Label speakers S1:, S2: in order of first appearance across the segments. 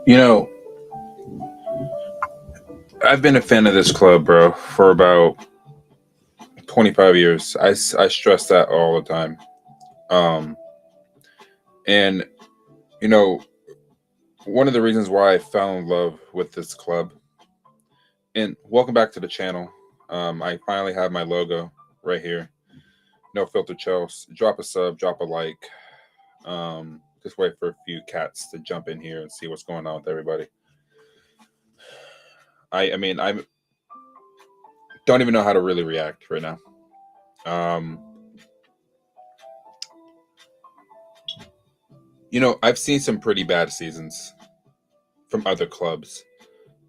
S1: You know, I've been a fan of this club, bro, for about 25 years. I stress that all the time. Um, and, you know, one of the reasons why I fell in love with this club, and welcome back to the channel. I finally have my logo right here. No filter Chels. Drop a sub, drop a like. Just wait for a few cats to jump in here and see what's going on with everybody. I don't even know how to really react right now. I've seen some pretty bad seasons from other clubs,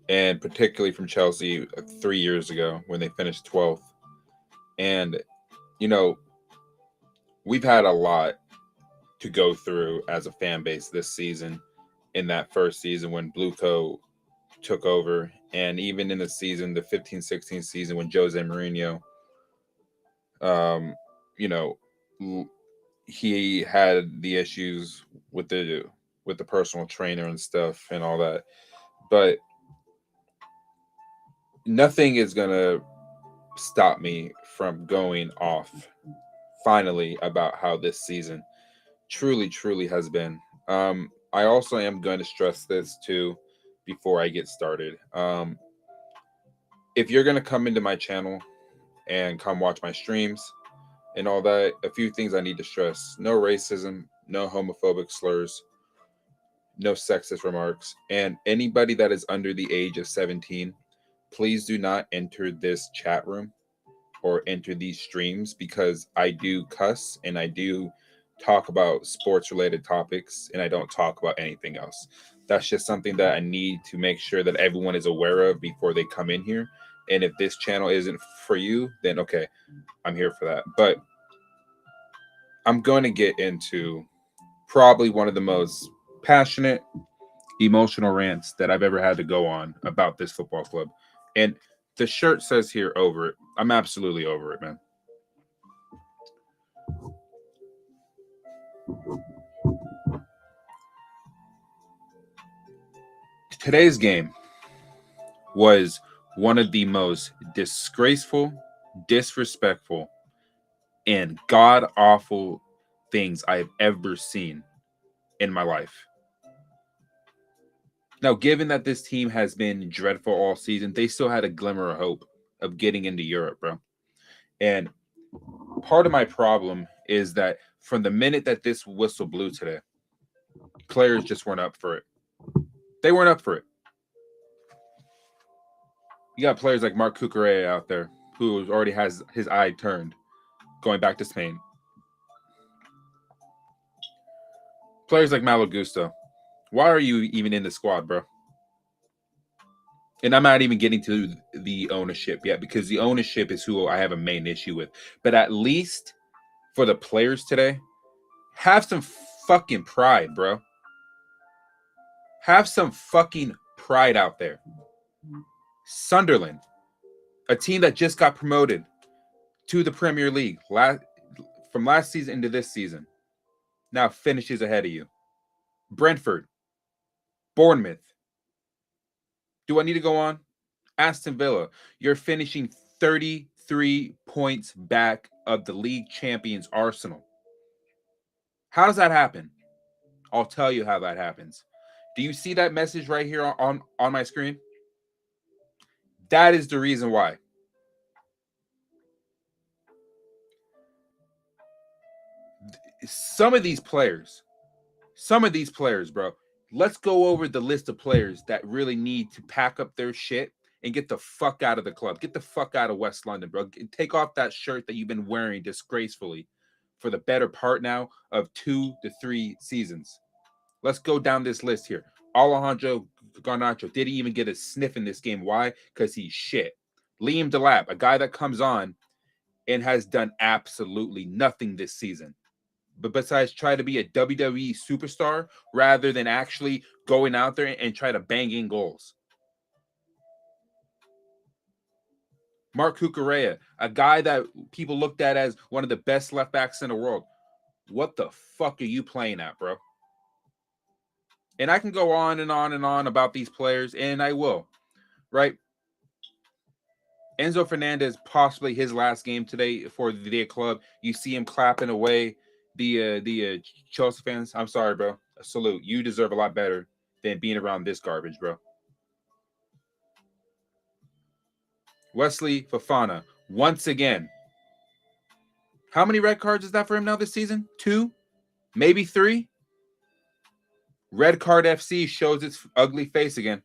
S1: and particularly from Chelsea 3 years ago when they finished 12th. And, you know, we've had a lot to go through as a fan base this season, in that first season when BlueCo took over, and even in the 15-16 season when Jose Mourinho, you know, he had the issues with the personal trainer and stuff and all that. But nothing is gonna stop me from going off finally about how this season truly has been. I also am going to stress this too before I get started. If you're going to come into my channel and come watch my streams and all that, a few things I need to stress: no racism, no homophobic slurs, no sexist remarks, and anybody that is under the age of 17, please do not enter this chat room or enter these streams, because I do cuss and I do talk about sports related topics, and I don't talk about anything else. That's just something that I need to make sure that everyone is aware of before they come in here. And if this channel isn't for you, then okay, I'm here for that. But I'm going to get into probably one of the most passionate, emotional rants that I've ever had to go on about this football club. And the shirt says here, over it. I'm absolutely over it, man. Today's game was one of the most disgraceful, disrespectful, and god awful things I've ever seen in my life. Now, given that this team has been dreadful all season, they still had a glimmer of hope of getting into Europe, bro. And part of my problem is that from the minute that this whistle blew today, players just weren't up for it. They weren't up for it. You got players like Marc Cucurella out there who already has his eye turned, going back to Spain. Players like Malo Gusto. Why are you even in the squad, bro? And I'm not even getting to the ownership yet, because the ownership is who I have a main issue with. But at least for the players today, have some fucking pride, bro. Have some fucking pride out there. Sunderland, a team that just got promoted to the Premier League from last season into this season, now finishes ahead of you. Brentford, Bournemouth. Do I need to go on? Aston Villa, you're finishing 33 points back of the league champions Arsenal. How does that happen? I'll tell you how that happens. Do you see that message right here on my screen? That is the reason why. Some of these players, bro, let's go over the list of players that really need to pack up their shit and get the fuck out of the club. Get the fuck out of West London, bro. Take off that shirt that you've been wearing disgracefully for the better part now of 2 to 3 seasons. Let's go down this list here. Alejandro Garnacho didn't even get a sniff in this game. Why? Because he's shit. Liam Delap, a guy that comes on and has done absolutely nothing this season, but besides try to be a WWE superstar rather than actually going out there and try to bang in goals. Marc Cucurella, a guy that people looked at as one of the best left backs in the world. What the fuck are you playing at, bro? And I can go on and on and on about these players, and I will, right? Enzo Fernandez, possibly his last game today for the club. You see him clapping away the Chelsea fans. I'm sorry, bro. A salute. You deserve a lot better than being around this garbage, bro. Wesley Fofana, once again. How many red cards is that for him now this season? 2? Maybe 3? Red Card FC shows its ugly face again.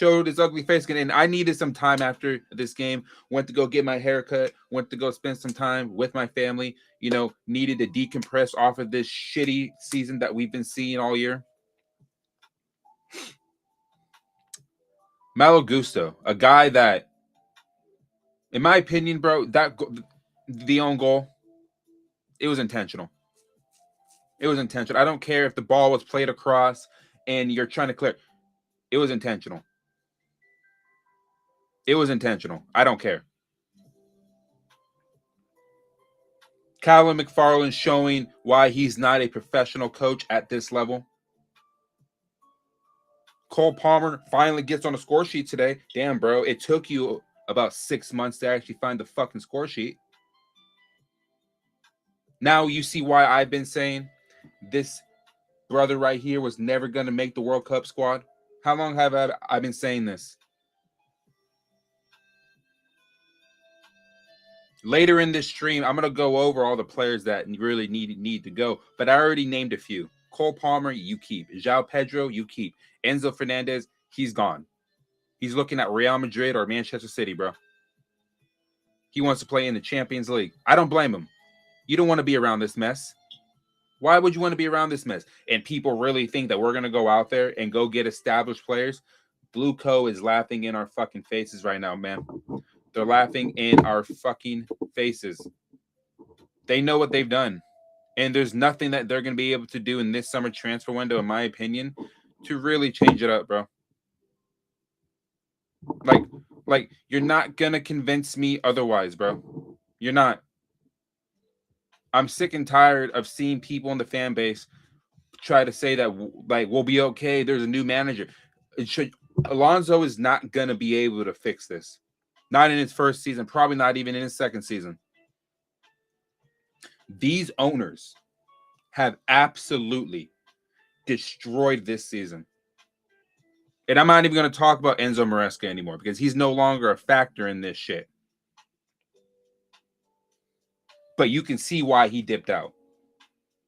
S1: And I needed some time after this game. Went to go get my haircut. Went to go spend some time with my family. Needed to decompress off of this shitty season that we've been seeing all year. Malo Gusto, a guy that, in my opinion, bro, the own goal, it was intentional. It was intentional. I don't care if the ball was played across and you're trying to clear. It was intentional. It was intentional. I don't care. Callum McFarland showing why he's not a professional coach at this level. Cole Palmer finally gets on the score sheet today. Damn, bro. It took you about 6 months to actually find the fucking score sheet. Now you see why I've been saying this brother right here was never going to make the World Cup squad. How long have I been saying this? Later in this stream, I'm going to go over all the players that really need to go, but I already named a few. Cole Palmer, you keep. João Pedro, you keep. Enzo Fernandez, he's gone. He's looking at Real Madrid or Manchester City, bro. He wants to play in the Champions League. I don't blame him. You don't want to be around this mess. Why would you want to be around this mess? And people really think that we're going to go out there and go get established players. BlueCo is laughing in our fucking faces right now, man. They're laughing in our fucking faces. They know what they've done. And there's nothing that they're going to be able to do in this summer transfer window, in my opinion, to really change it up, bro. Like you're not going to convince me otherwise, bro. You're not. I'm sick and tired of seeing people in the fan base try to say that, like, we'll be okay. There's a new manager. Alonso is not going to be able to fix this. Not in his first season, probably not even in his second season. These owners have absolutely destroyed this season. And I'm not even going to talk about Enzo Maresca anymore because he's no longer a factor in this shit. But you can see why he dipped out.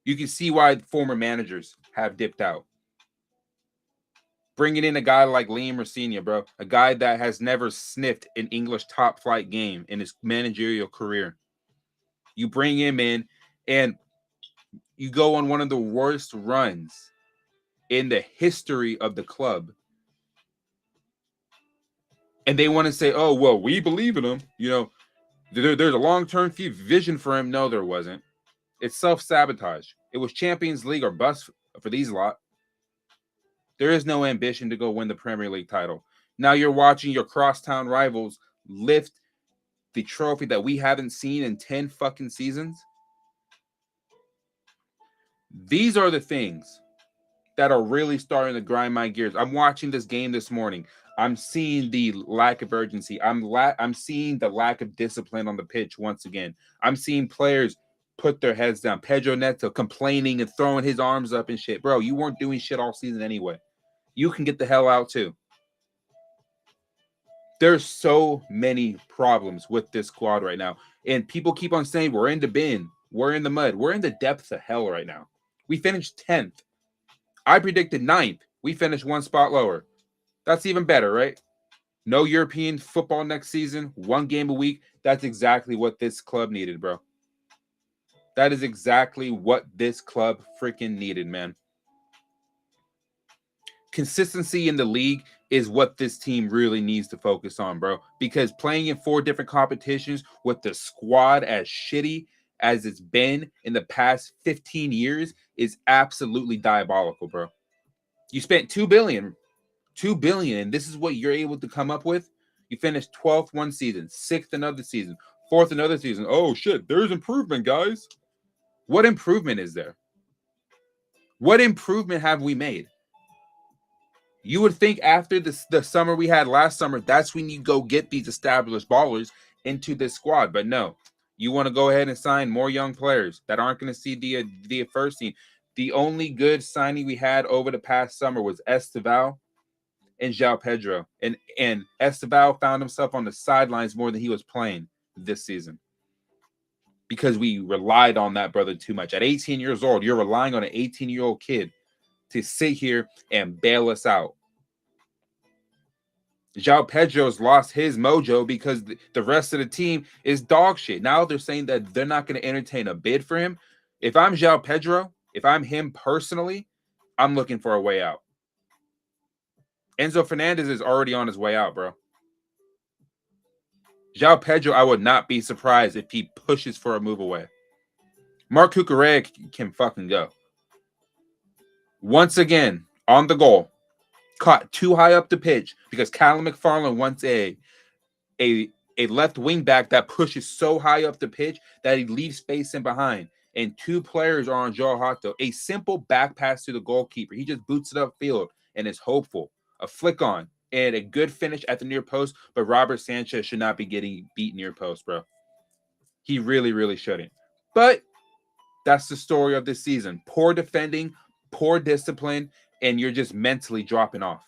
S1: You can see why former managers have dipped out. Bringing in a guy like Liam Rosenior, bro, a guy that has never sniffed an English top flight game in his managerial career. You bring him in and you go on one of the worst runs in the history of the club. And they want to say, oh, well, we believe in him. There's a long-term vision for him. No, there wasn't. It's self-sabotage. It was Champions League or bust for these lot. There is no ambition to go win the Premier League title. Now you're watching your crosstown rivals lift the trophy that we haven't seen in 10 fucking seasons. These are the things that are really starting to grind my gears. I'm watching this game this morning. I'm seeing the lack of urgency. I'm seeing the lack of discipline on the pitch once again. I'm seeing players put their heads down. Pedro Neto complaining and throwing his arms up and shit. Bro, you weren't doing shit all season anyway. You can get the hell out too. There's so many problems with this squad right now. And people keep on saying we're in the bin. We're in the mud. We're in the depths of hell right now. We finished 10th. I predicted 9th. We finished one spot lower. That's even better, right? No European football next season. 1 game a week. That's exactly what this club needed, bro. That is exactly what this club freaking needed, man. Consistency in the league is what this team really needs to focus on, bro. Because playing in 4 different competitions with the squad as shitty as it's been in the past 15 years is absolutely diabolical, bro. You spent $2 billion. And this is what you're able to come up with? You finished 12th one season, 6th another season, 4th another season. Oh, shit, there's improvement, guys. What improvement is there? What improvement have we made? You would think after the summer we had last summer, that's when you go get these established ballers into this squad. But no, you want to go ahead and sign more young players that aren't going to see the first team. The only good signing we had over the past summer was Esteval and João Pedro. And Esteval found himself on the sidelines more than he was playing this season because we relied on that brother too much. At 18 years old, you're relying on an 18-year-old kid to sit here and bail us out. João Pedro's lost his mojo because the rest of the team is dog shit. Now they're saying that they're not going to entertain a bid for him. If I'm João Pedro, if I'm him personally, I'm looking for a way out. Enzo Fernandez is already on his way out, bro. João Pedro, I would not be surprised if he pushes for a move away. Mark Cucurella can fucking go. Once again, on the goal. Caught too high up the pitch because Callum McFarland wants a left wing back that pushes so high up the pitch that he leaves space in behind. And two players are on Joe Hato. A simple back pass to the goalkeeper. He just boots it upfield and is hopeful. A flick on and a good finish at the near post. But Robert Sanchez should not be getting beat near post, bro. He really, really shouldn't. But that's the story of this season. Poor defending, poor discipline, and you're just mentally dropping off.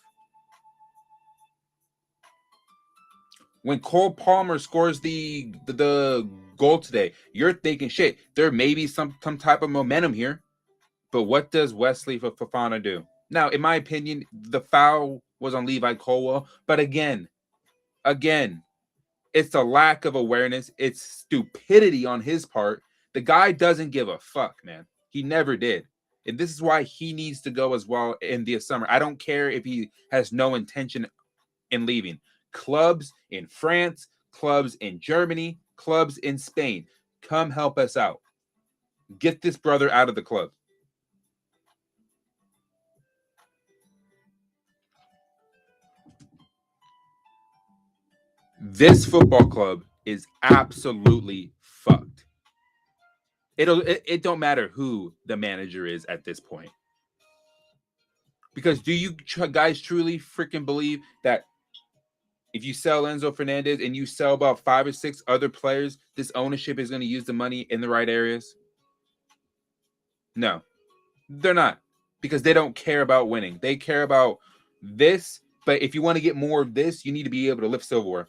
S1: When Cole Palmer scores the goal today, you're thinking, shit, there may be some type of momentum here. But what does Wesley Fofana do? Now, in my opinion, the foul was on Levi Colwell. But again, it's a lack of awareness. It's stupidity on his part. The guy doesn't give a fuck, man. He never did. And this is why he needs to go as well in the summer. I don't care if he has no intention in leaving. Clubs in France, clubs in Germany, clubs in Spain, come help us out. Get this brother out of the club. This football club is absolutely fucked. It don't matter who the manager is at this point. Because do you guys truly freaking believe that if you sell Enzo Fernandez and you sell about 5 or 6 other players, this ownership is going to use the money in the right areas? No, they're not. Because they don't care about winning. They care about this. But if you want to get more of this, you need to be able to lift silverware.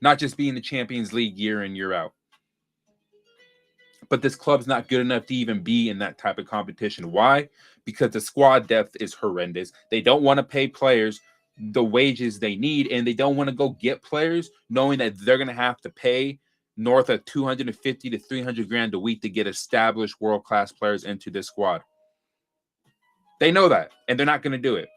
S1: Not just be in the Champions League year in, year out. But this club's not good enough to even be in that type of competition. Why? Because the squad depth is horrendous. They don't want to pay players the wages they need, and they don't want to go get players knowing that they're going to have to pay north of 250 to 300 grand a week to get established world-class players into this squad. They know that, and they're not going to do it.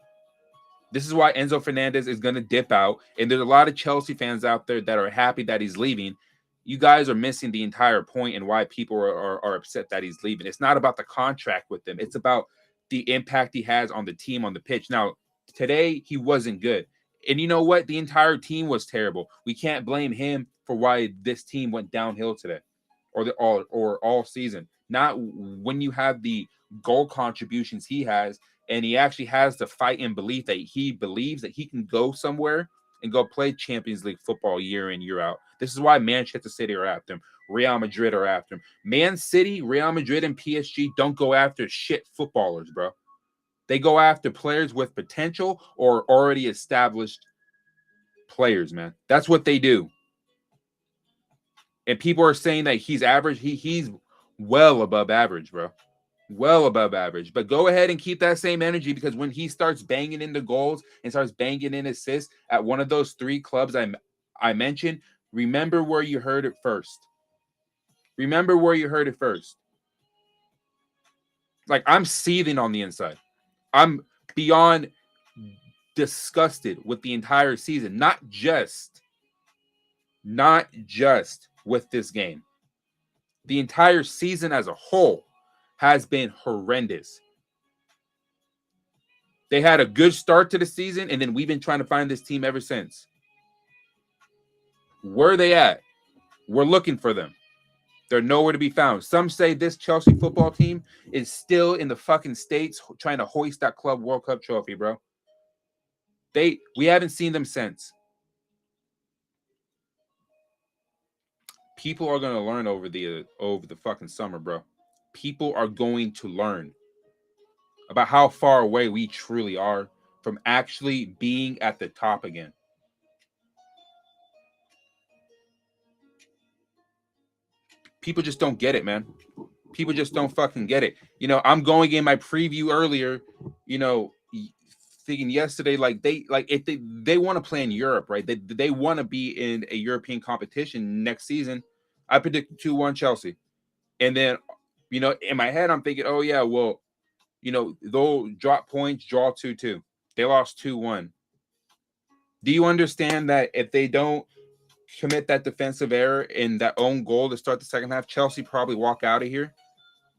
S1: This is why Enzo Fernandez is going to dip out, and there's a lot of Chelsea fans out there that are happy that he's leaving. You guys are missing the entire point and why people are upset that he's leaving. It's not about the contract with them. It's about the impact he has on the team on the pitch. Now, today, he wasn't good. And you know what? The entire team was terrible. We can't blame him for why this team went downhill today or all season. Not when you have the goal contributions he has, and he actually has the fight and belief that he believes that he can go somewhere and go play Champions League football year in, year out. This is why Manchester City are after him. Real Madrid are after him. Man City, Real Madrid, and PSG don't go after shit footballers, bro. They go after players with potential or already established players, man. That's what they do. And people are saying that he's average. He's well above average, bro. Well above average. But go ahead and keep that same energy, because when he starts banging in the goals and starts banging in assists at one of those 3 clubs I mentioned, remember where you heard it first. Remember where you heard it first. Like, I'm seething on the inside. I'm beyond disgusted with the entire season. Not just with this game. The entire season as a whole has been horrendous. They had a good start to the season, and then we've been trying to find this team ever since. Where are they at? We're looking for them. They're nowhere to be found. Some say this Chelsea football team is still in the fucking States trying to hoist that Club World Cup trophy, bro. We haven't seen them since. People are gonna learn over the fucking summer, bro. People are going to learn about how far away we truly are from actually being at the top again. People just don't get it, man. People just don't fucking get it. You know, I'm going in my preview earlier, you know, thinking yesterday, like if they want to play in Europe, right? They want to be in a European competition next season. I predicted 2-1 Chelsea. And then, you know, in my head, I'm thinking, oh yeah, well, you know, they'll drop points, draw 2-2. They lost 2-1. Do you understand that if they don't commit that defensive error in that own goal to start the second half, Chelsea probably walk out of here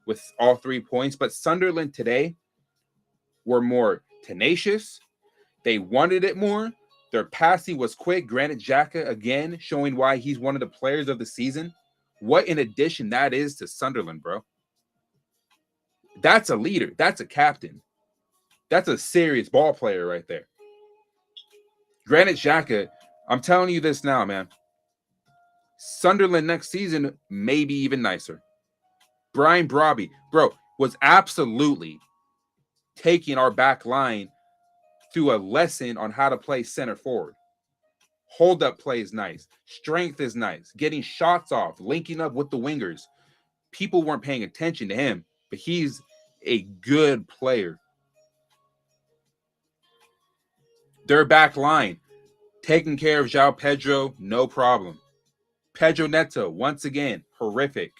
S1: with all 3 points? But Sunderland today were more tenacious. They wanted it more. Their passing was quick. Granit Xhaka, again, showing why he's one of the players of the season. What an addition that is to Sunderland, bro. That's a leader. That's a captain. That's a serious ball player right there. Granit Xhaka, I'm telling you this now, man. Sunderland next season may be even nicer. Brian Brobby, bro, was absolutely taking our back line through a lesson on how to play center forward. Hold up play is nice. Strength is nice. Getting shots off, linking up with the wingers. People weren't paying attention to him, but he's a good player. Their back line, taking care of João Pedro, no problem. Pedro Neto, once again, horrific.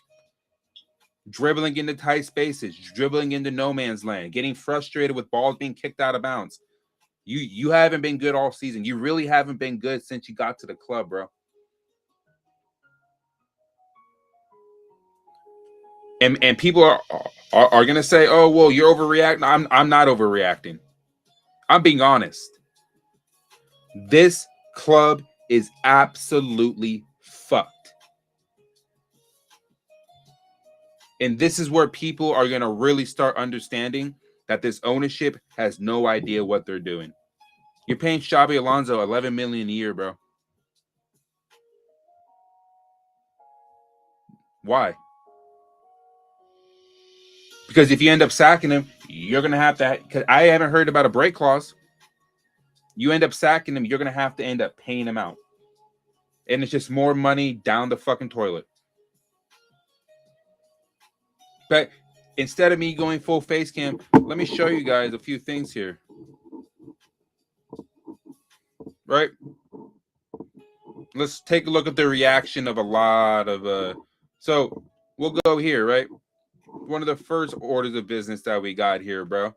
S1: Dribbling into tight spaces, dribbling into no man's land, getting frustrated with balls being kicked out of bounds. You haven't been good all season. You really haven't been good since you got to the club, bro. And people are gonna say, oh, well, you're overreacting. I'm not overreacting. I'm being honest. This club is absolutely fucked. And this is where people are going to really start understanding that this ownership has no idea what they're doing. You're paying Xabi Alonso $11 million a year, bro. Why? Because if you end up sacking him, you're going to have to, because I haven't heard about a break clause. You end up sacking him, you're going to have to end up paying him out. And it's just more money down the fucking toilet. But instead of me going full face cam, let me show you guys a few things here. Right? Let's take a look at the reaction of a lot of so we'll go here, right? One of the first orders of business that we got here, bro.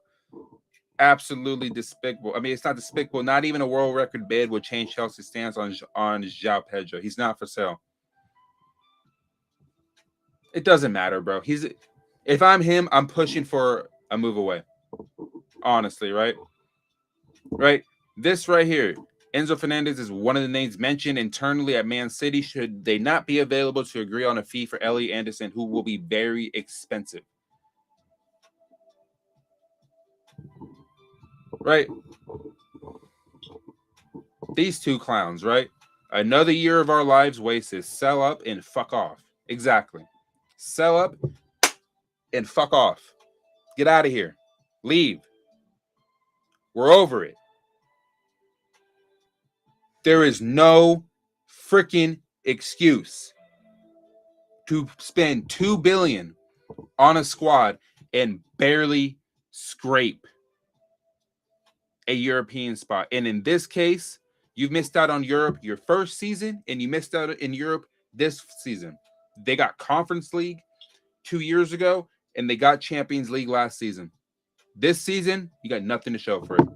S1: Absolutely despicable. I mean, it's not despicable. Not even a world record bid would change Chelsea's stance on João Pedro. He's not for sale. It doesn't matter, bro. If I'm him, I'm pushing for a move away. Honestly, right? Right? This right here. Enzo Fernandez is one of the names mentioned internally at Man City should they not be available to agree on a fee for Elliot Anderson, who will be very expensive. Right? These two clowns, right? Another year of our lives wasted. Sell up and fuck off. Exactly. Sell up and fuck off. Get out of here. Leave. We're over it. There is no freaking excuse to spend $2 billion on a squad and barely scrape a European spot. And in this case, you've missed out on Europe your first season, and you missed out in Europe this season. They got Conference League 2 years ago, and they got Champions League last season. This season, you got nothing to show for it.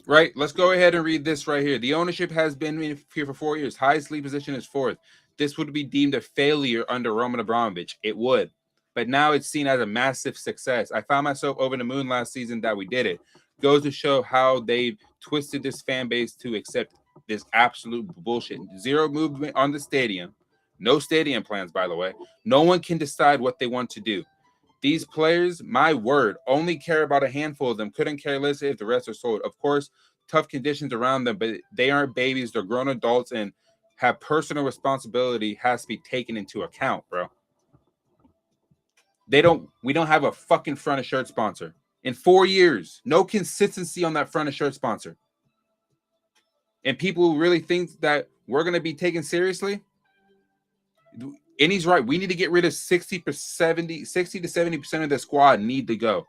S1: Right? Let's go ahead and read this right here. The ownership has been here for 4 years. Highest league position is 4th. This would be deemed a failure under Roman Abramovich. It would. But now it's seen as a massive success. I found myself over the moon last season that we did it. Goes to show how they've twisted this fan base to accept this absolute bullshit. Zero movement on the stadium. No stadium plans, by the way. No one can decide what they want to do. These players, my word, only care about a handful of them. Couldn't care less if the rest are sold. Of course, tough conditions around them, but they aren't babies. They're grown adults and have personal responsibility has to be taken into account, bro. We don't have a fucking front of shirt sponsor. In 4 years, no consistency on that front of shirt sponsor. And people really think that we're going to be taken seriously. And he's right. We need to get rid of 60 to 70% of the squad need to go.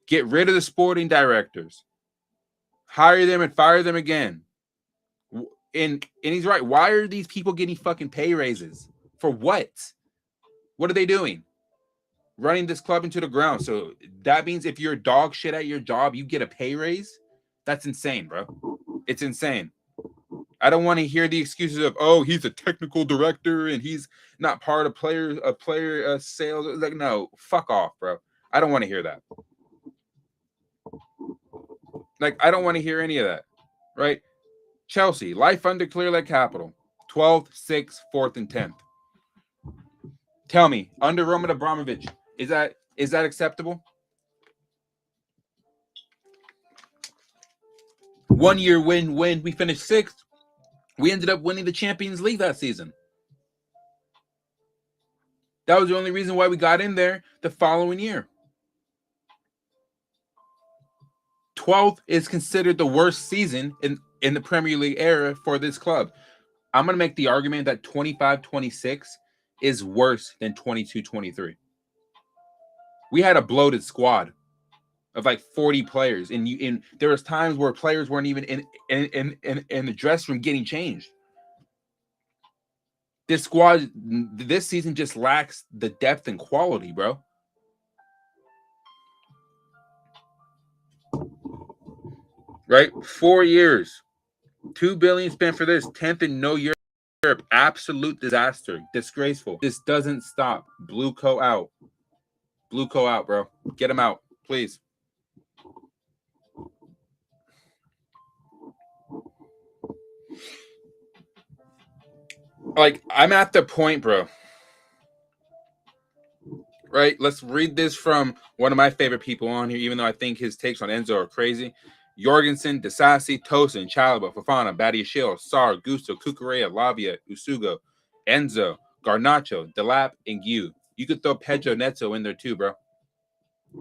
S1: Get rid of the sporting directors. Hire them and fire them again. And he's right. Why are these people getting fucking pay raises? For what? What are they doing? Running this club into the ground. So that means if you're dog shit at your job, you get a pay raise? That's insane, bro. It's insane. I don't want to hear the excuses of, oh, he's a technical director and he's not part of player sales. Like, no, fuck off, bro. I don't want to hear that. Like, I don't want to hear any of that, right? Chelsea, life under Clear Lake Capital, 12th, 6th, 4th, and 10th. Tell me, under Roman Abramovich, is that acceptable? 1 year win. We finished 6th. We ended up winning the Champions League that season. That was the only reason why we got in there the following year. 12th is considered the worst season in the Premier League era for this club. I'm going to make the argument that 25-26 is worse than 22-23. We had a bloated squad of like 40 players, and there was times where players weren't even in the dressing room getting changed. This squad this season just lacks the depth and quality, bro. Right? 4 years. $2 billion spent for this. 10th in no Europe. Absolute disaster. Disgraceful. This doesn't stop. BlueCo out. BlueCo out, bro. Get him out, please. Like, I'm at the point, bro. Right? Let's read this from one of my favorite people on here, even though I think his takes on Enzo are crazy. Jorgensen, Disasi, Tosin, Chalaba, Fofana, Badiashile, Sar, Gusto, Cucurella, Lavia, Usugo, Enzo, Garnacho, Delap, and Gu. You could throw Pedro Neto in there too, bro.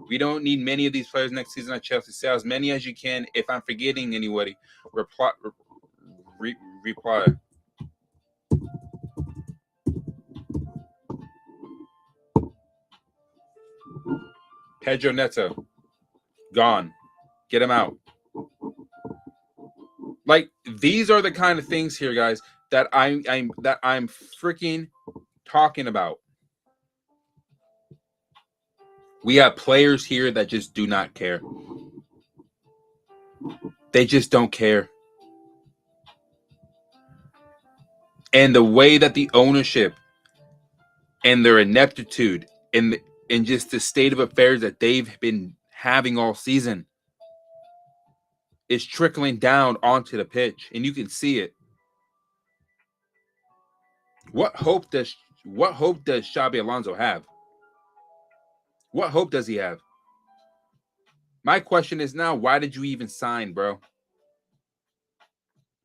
S1: We don't need many of these players next season at Chelsea. Say as many as you can. If I'm forgetting anybody, reply. Pedro Neto, gone. Get him out. Like, these are the kind of things here, guys, that I'm freaking talking about. We have players here that just do not care. They just don't care. And the way that the ownership and their ineptitude and just the state of affairs that they've been having all season is trickling down onto the pitch, and you can see it. What hope does Xabi Alonso have? What hope does he have? My question is now, why did you even sign, bro?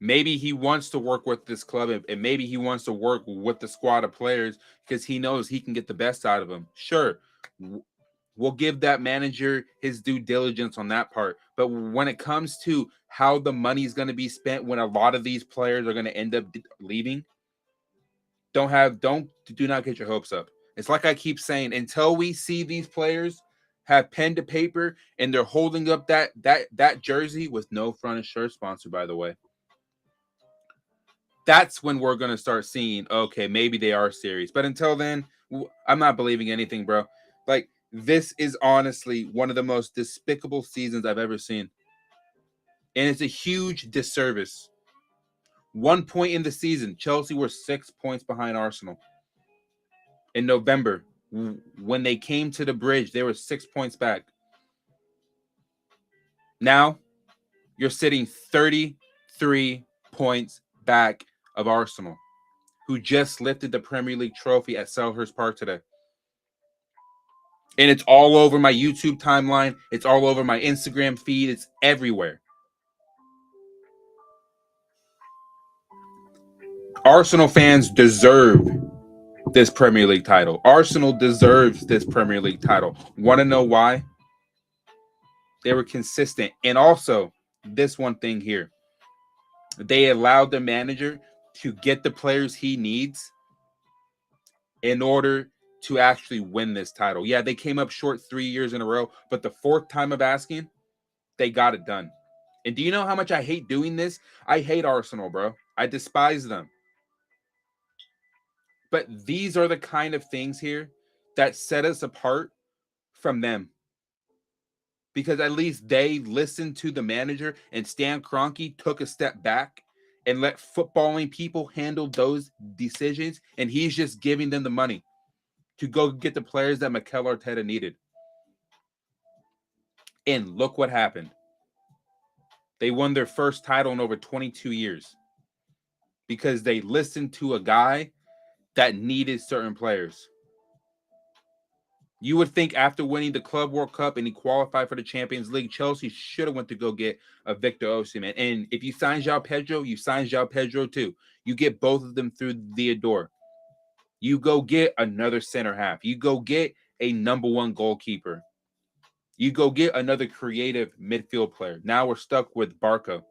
S1: Maybe he wants to work with this club, and maybe he wants to work with the squad of players because he knows he can get the best out of them. Sure, we'll give that manager his due diligence on that part. But when it comes to how the money is going to be spent when a lot of these players are going to end up leaving, do not get your hopes up. It's like I keep saying, until we see these players have pen to paper and they're holding up that jersey with no front and shirt sponsor, by the way. That's when we're going to start seeing, okay, maybe they are serious. But until then, I'm not believing anything, bro. Like, this is honestly one of the most despicable seasons I've ever seen. And it's a huge disservice. 1 point in the season, Chelsea were 6 points behind Arsenal. In November, when they came to the bridge, they were 6 points back. Now, you're sitting 33 points back of Arsenal, who just lifted the Premier League trophy at Selhurst Park today. And it's all over my YouTube timeline. It's all over my Instagram feed. It's everywhere. Arsenal fans deserve this Premier League title. Arsenal deserves this Premier League title. Want to know why? They were consistent. And also, this one thing here. They allowed the manager to get the players he needs in order to actually win this title. Yeah, they came up short 3 years in a row, but the fourth time of asking, they got it done. And do you know how much I hate doing this? I hate Arsenal, bro. I despise them. But these are the kind of things here that set us apart from them. Because at least they listened to the manager, and Stan Kroenke took a step back and let footballing people handle those decisions, and he's just giving them the money to go get the players that Mikel Arteta needed. And look what happened. They won their first title in over 22 years because they listened to a guy that needed certain players. You would think after winning the Club World Cup and he qualified for the Champions League, Chelsea should have went to go get a Victor Osimhen. And if you sign João Pedro, you sign João Pedro too. You get both of them through the door. You go get another center half. You go get a number one goalkeeper. You go get another creative midfield player. Now we're stuck with Barco.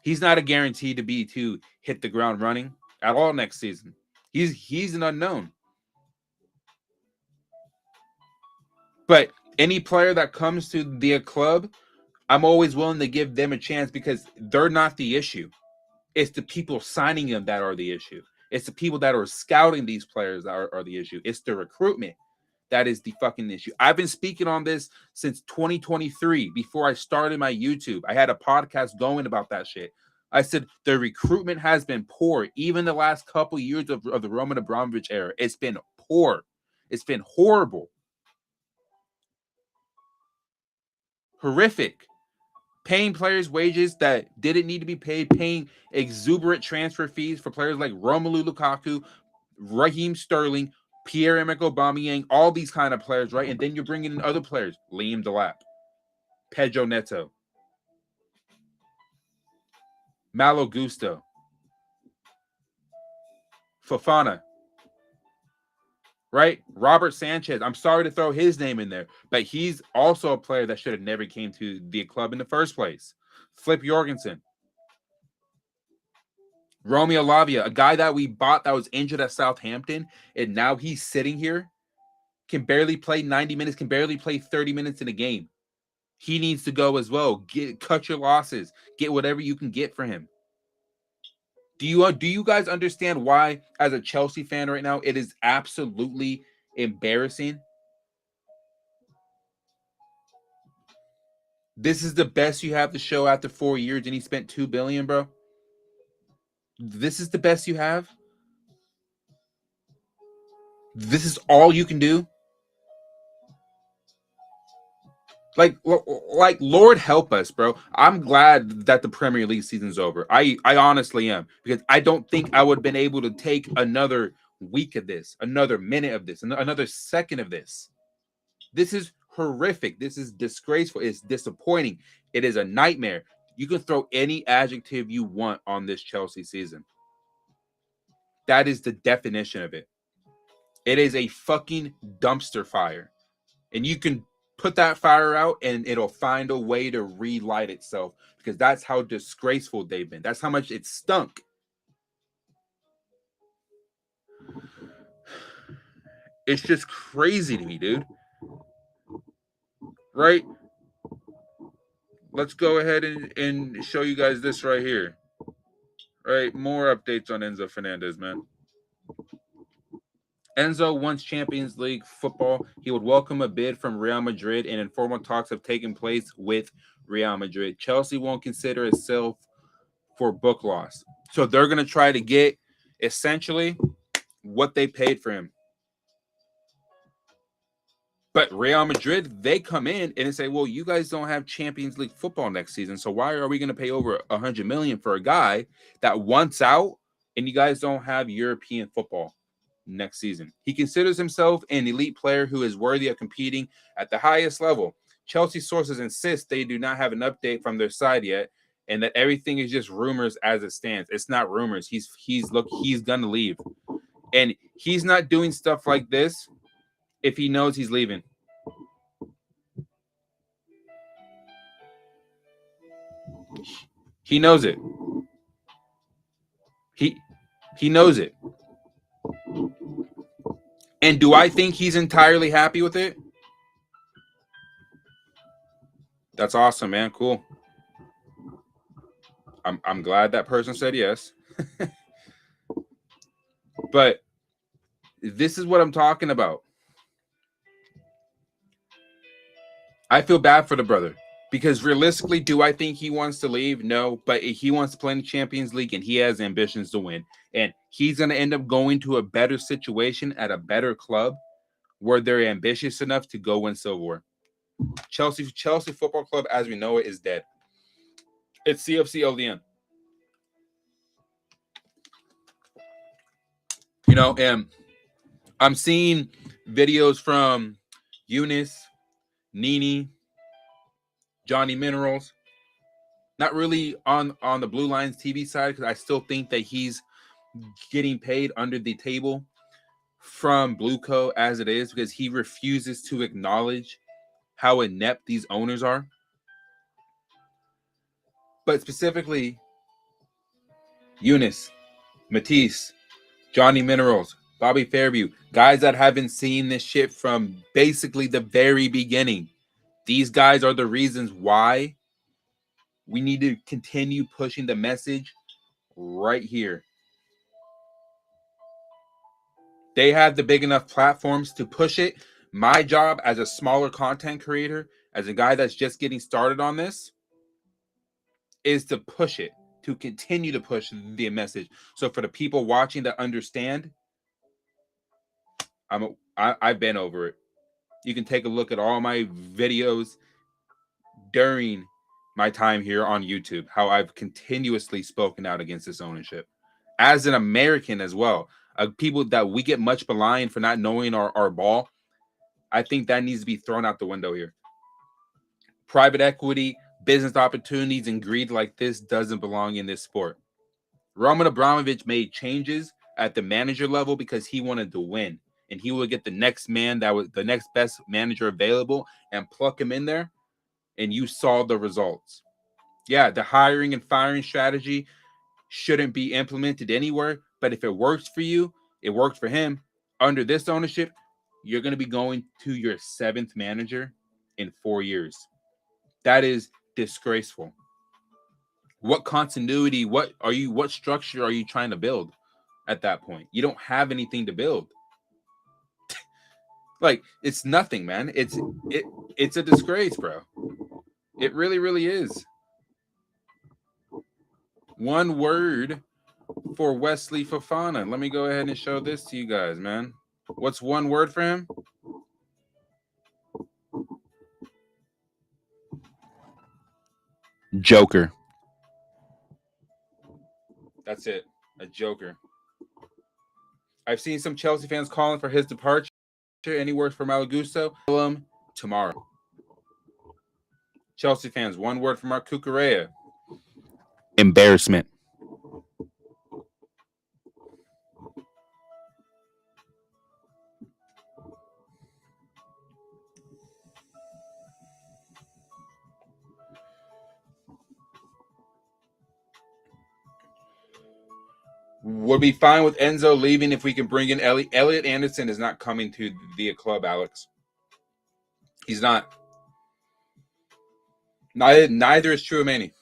S1: He's not a guarantee to hit the ground running at all next season. He's an unknown. But any player that comes to the club, I'm always willing to give them a chance because they're not the issue. It's the people signing them that are the issue. It's the people that are scouting these players that are the issue. It's the recruitment that is the fucking issue. I've been speaking on this since 2023 before I started my YouTube. I had a podcast going about that shit. I said the recruitment has been poor. Even the last couple years of the Roman Abramovich era, it's been poor. It's been horrible. Horrific. Paying players wages that didn't need to be paid, paying exuberant transfer fees for players like Romelu Lukaku, Raheem Sterling, Pierre-Emerick Aubameyang, all these kind of players, right? And then you're bringing in other players, Liam Delap, Pedro Neto, Malo Gusto, Fofana, right? Robert Sanchez. I'm sorry to throw his name in there, but he's also a player that should have never came to the club in the first place. Flip Jorgensen. Romeo Lavia, a guy that we bought that was injured at Southampton, and now he's sitting here, can barely play 90 minutes, can barely play 30 minutes in a game. He needs to go as well. Cut your losses. Get whatever you can get for him. Do you guys understand why, as a Chelsea fan right now, it is absolutely embarrassing? This is the best you have to show after 4 years, and he spent $2 billion, bro. This is the best you have. This is all you can do. Like, Lord help us, bro. I'm glad that the Premier League season's over. I honestly am, because I don't think I would have been able to take another week of this, another minute of this, another second of this. This is horrific. This is disgraceful. It's disappointing. It is a nightmare. You can throw any adjective you want on this Chelsea season. That is the definition of it. It is a fucking dumpster fire. And you can put that fire out and it'll find a way to relight itself, because that's how disgraceful they've been. That's how much it stunk. It's just crazy to me, dude. Right? Let's go ahead and show you guys this right here. Right? More updates on Enzo Fernandez, man. Enzo wants Champions League football. He would welcome a bid from Real Madrid, and informal talks have taken place with Real Madrid. Chelsea won't consider a sale for book loss. So they're going to try to get essentially what they paid for him. But Real Madrid, they come in and say, well, you guys don't have Champions League football next season, so why are we going to pay over $100 million for a guy that wants out and you guys don't have European football next season? He considers himself an elite player who is worthy of competing at the highest level. Chelsea sources insist they do not have an update from their side yet and that everything is just rumors as it stands. It's not rumors. He's going to leave. And he's not doing stuff like this if he knows he's leaving. He knows it. He knows it. And do I think he's entirely happy with it? That's awesome, man. Cool. I'm glad that person said yes. But this is what I'm talking about. I feel bad for the brother because realistically, do I think he wants to leave? No, but he wants to play in the Champions League and he has ambitions to win. And he's going to end up going to a better situation at a better club where they're ambitious enough to go win silverware. Chelsea Football Club, as we know it, is dead. It's CFC LDN. You know, and I'm seeing videos from Eunice, Nini, Johnny Minerals. Not really on the Blue Lions TV side because I still think that he's getting paid under the table from BlueCo as it is because he refuses to acknowledge how inept these owners are. But specifically, Eunice, Matisse, Johnny Minerals, Bobby Fairview, guys that have been seeing this shit from basically the very beginning. These guys are the reasons why we need to continue pushing the message right here. They have the big enough platforms to push it. My job as a smaller content creator, as a guy that's just getting started on this, is to push it, to continue to push the message. So for the people watching that understand, I've been over it. You can take a look at all my videos during my time here on YouTube, how I've continuously spoken out against this ownership. As an American as well, people that we get much maligned for not knowing our ball, I think that needs to be thrown out the window here. Private equity, business opportunities, and greed like this doesn't belong in this sport. Roman Abramovich made changes at the manager level because he wanted to win. And he would get the next man that was the next best manager available and pluck him in there. And you saw the results. Yeah, the hiring and firing strategy shouldn't be implemented anywhere. But if it works for you, it worked for him. Under this ownership, you're going to be going to your 7th manager in 4 years. That is disgraceful. What continuity, what structure are you trying to build at that point? You don't have anything to build. Like, it's nothing, man. It's a disgrace, bro. It really, really is. One word for Wesley Fofana. Let me go ahead and show this to you guys, man. What's one word for him? Joker. That's it. A joker. I've seen some Chelsea fans calling for his departure. Any words for Malagusto? Tell him tomorrow. Chelsea fans, one word from Mark Cucurella. Embarrassment. Would be fine with Enzo leaving if we can bring in Elliot. Elliot Anderson is not coming to the club, Alex. He's not. Neither is Chouameni.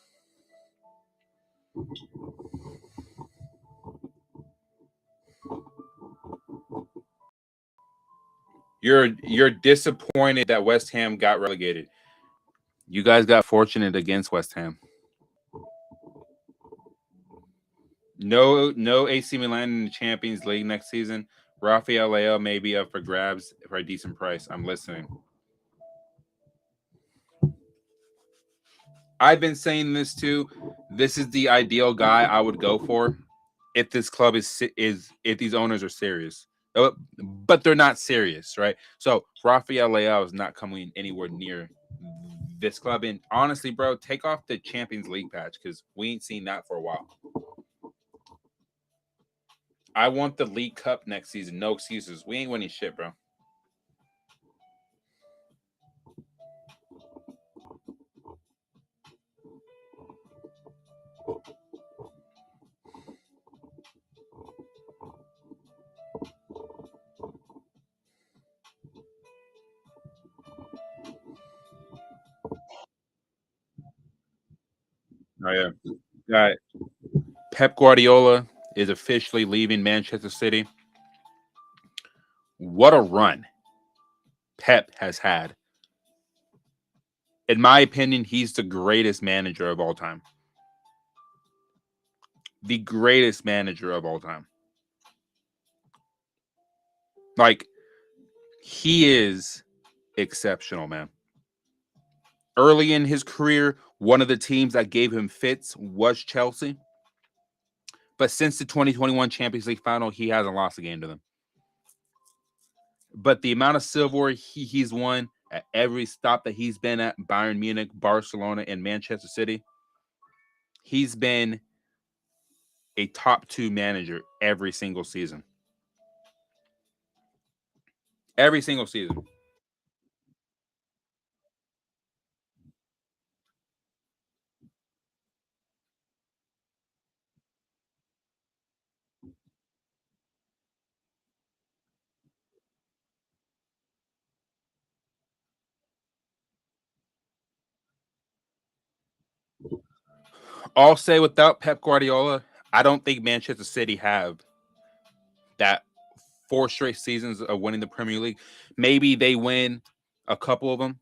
S1: You're disappointed that West Ham got relegated. You guys got fortunate against West Ham. No AC Milan in the Champions League next season. Rafael Leao may be up for grabs for a decent price. I'm listening. I've been saying this too. This is the ideal guy I would go for if this club is if these owners are serious. But they're not serious, right? So Rafael Leao is not coming anywhere near this club. And honestly, bro, take off the Champions League patch because we ain't seen that for a while. I want the League Cup next season. No excuses. We ain't winning shit, bro. Oh yeah. Got Pep Guardiola is officially leaving Manchester City. What a run Pep has had. In my opinion, he's the greatest manager of all time. The greatest manager of all time. Like, he is exceptional, man. Early in his career, one of the teams that gave him fits was Chelsea. But since the 2021 Champions League final, he hasn't lost a game to them. But the amount of silverware he's won at every stop that he's been at, Bayern Munich, Barcelona, and Manchester City, he's been a top two manager every single season. Every single season. I'll say without Pep Guardiola, I don't think Manchester City have that 4 straight seasons of winning the Premier League. Maybe they win a couple of them,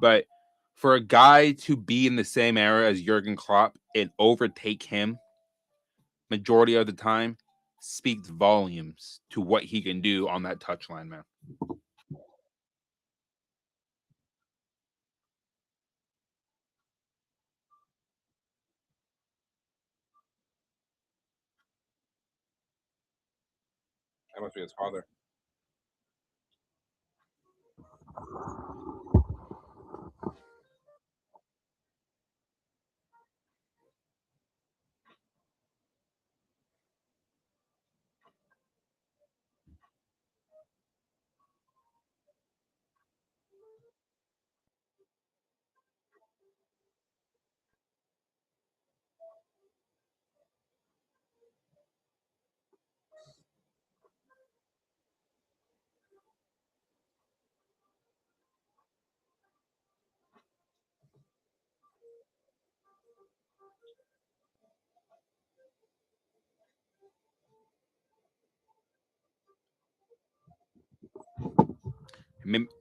S1: but for a guy to be in the same era as Jurgen Klopp and overtake him majority of the time speaks volumes to what he can do on that touchline, man. That must be his father.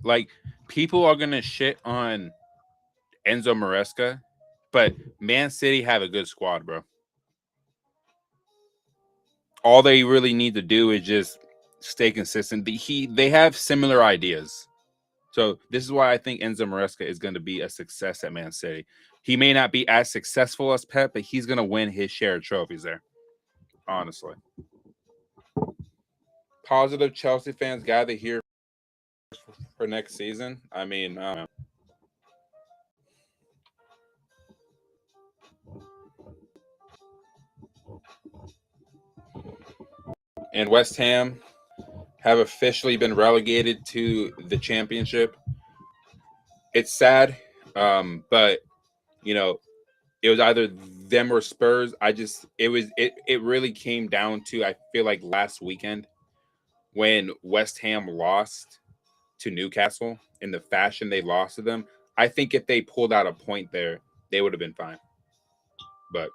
S1: Like, people are gonna shit on Enzo Maresca, but Man City have a good squad, bro. All they really need to do is just stay consistent. They have similar ideas. So this is why I think Enzo Maresca is going to be a success at Man City. He may not be as successful as Pep, but he's going to win his share of trophies there. Honestly, positive Chelsea fans gather here for next season. I mean, and West Ham have officially been relegated to the championship. It's sad, but you know, it was either them or Spurs. It really came down to, I feel like, last weekend when West Ham lost to Newcastle in the fashion they lost to them. I think if they pulled out a point there, they would have been fine. But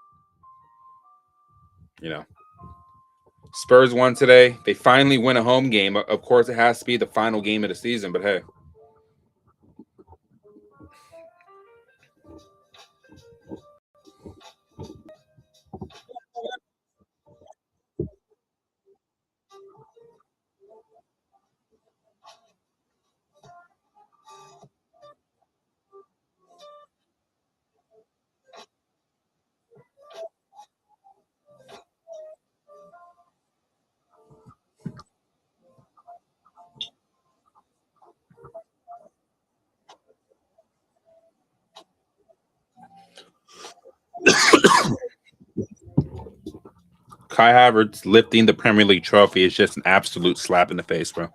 S1: you know, Spurs won today. They finally win a home game. Of course, it has to be the final game of the season. But hey, Kai Havertz lifting the Premier League trophy is just an absolute slap in the face, bro.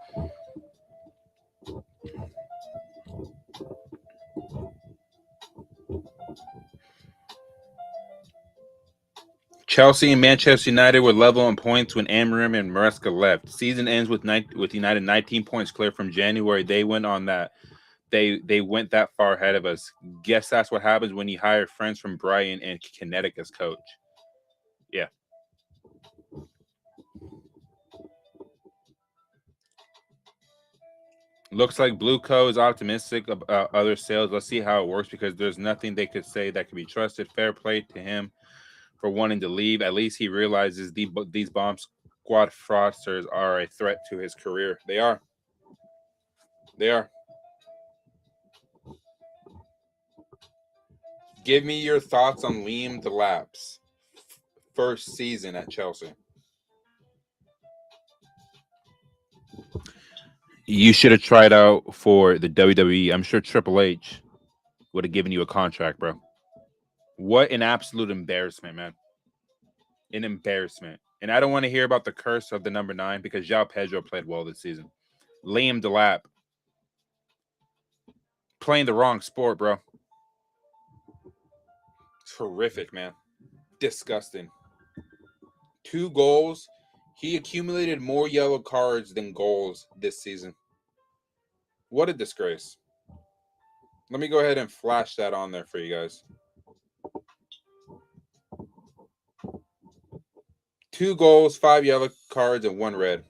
S1: Chelsea and Manchester United were level on points when Amorim and Maresca left. Season ends with United 19 points clear from January. They went on that. They went that far ahead of us. Guess that's what happens when you hire friends from Brighton and Kinetic as coach. Yeah. Looks like BlueCo is optimistic about other sales. Let's see how it works because there's nothing they could say that can be trusted. Fair play to him for wanting to leave. At least he realizes these bomb squad fraudsters are a threat to his career. They are. They are. Give me your thoughts on Liam Delap's first season at Chelsea. You should have tried out for the WWE. I'm sure Triple H would have given you a contract, bro. What an absolute embarrassment, man. An embarrassment. And I don't want to hear about the curse of the number 9 because João Pedro played well this season. Liam Delap playing the wrong sport, bro. Terrific, man. Disgusting. 2 goals. He accumulated more yellow cards than goals this season. What a disgrace. Let me go ahead and flash that on there for you guys. 2 goals, 5 yellow cards, and 1 red.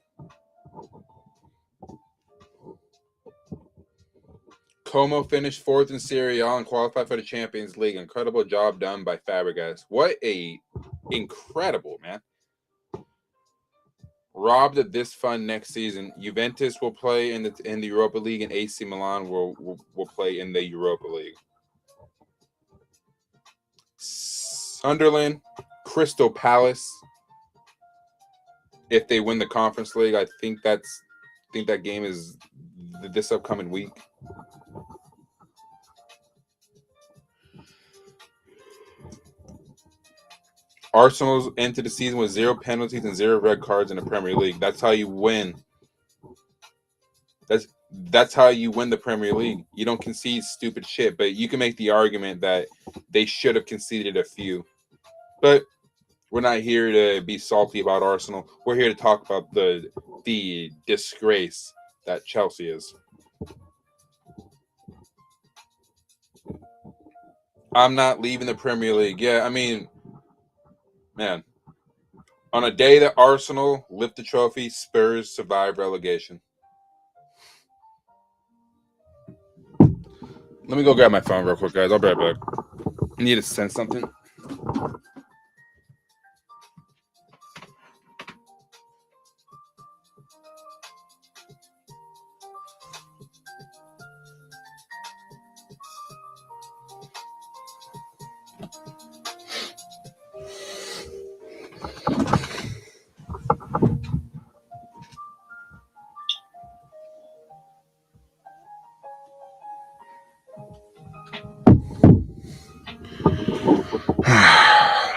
S1: Como finished 4th in Serie A and qualified for the Champions League. Incredible job done by Fabregas. What a incredible, man. Robbed of this fun next season. Juventus will play in the Europa League, and AC Milan will play in the Europa League. Sunderland, Crystal Palace. If they win the Conference League, I think that game is this upcoming week. Arsenal's entered the season with 0 penalties and 0 red cards in the Premier League. That's how you win. That's how you win the Premier League. You don't concede stupid shit, but you can make the argument that they should have conceded a few. But we're not here to be salty about Arsenal. We're here to talk about the disgrace that Chelsea is. I'm not leaving the Premier League. Yeah, I mean, man, on a day that Arsenal lift the trophy, Spurs survive relegation. Let me go grab my phone real quick, guys. I'll be right back. I need to send something.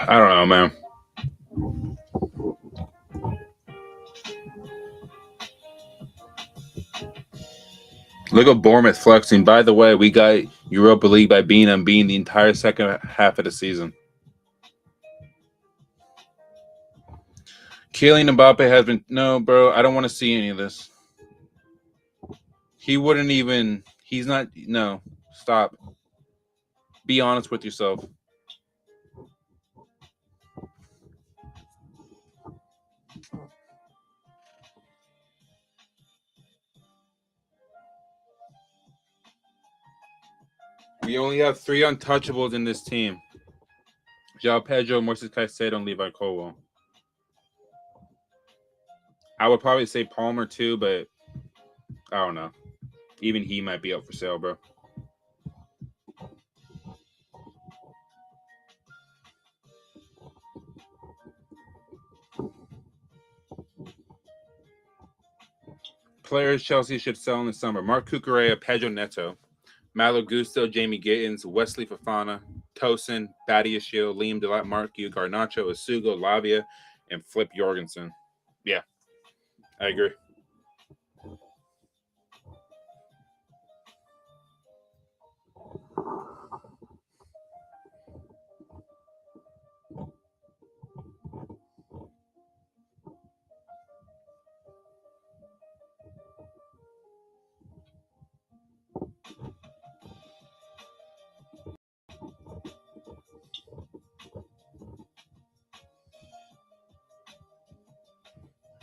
S1: I don't know, man. Look at Bournemouth flexing. By the way, we got Europa League by being unbeaten the entire second half of the season. Kylian Mbappe has been... No, bro, I don't want to see any of this. He wouldn't even... He's not... No, stop. Be honest with yourself. We only have 3 untouchables in this team. João Pedro, Moises Caicedo, and Levi Colwill. I would probably say Palmer too, but I don't know. Even he might be up for sale, bro. Players Chelsea should sell in the summer: Mark Cucurella, Pedro Neto, Malo Gusto, Jamie Gittins, Wesley Fofana, Tosin, Badiashile, Liam Delap, Marcu, Garnacho, Asugo, Lavia, and Flip Jorgensen. Yeah, I agree.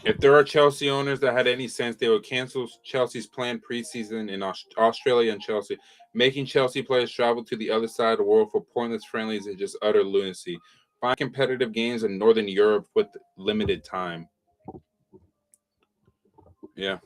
S1: If there are Chelsea owners that had any sense, they would cancel Chelsea's planned preseason in Australia and Chelsea. Making Chelsea players travel to the other side of the world for pointless friendlies is just utter lunacy. Find competitive games in Northern Europe with limited time. Yeah.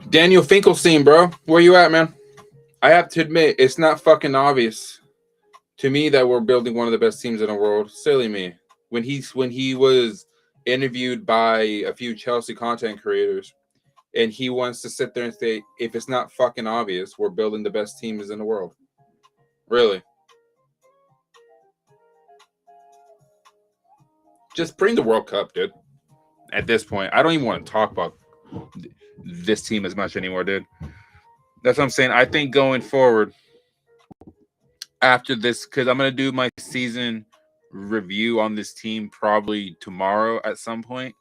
S1: Daniel Finkelstein, bro. Where you at, man? I have to admit, it's not fucking obvious to me that we're building one of the best teams in the world. Silly me. When he was interviewed by a few Chelsea content creators, and he wants to sit there and say, if it's not fucking obvious, we're building the best teams in the world. Really? Just bring the World Cup, dude. At this point, I don't even want to talk about this team as much anymore, dude. That's what I'm saying. I think going forward, after this, because I'm going to do my season review on this team probably tomorrow at some point.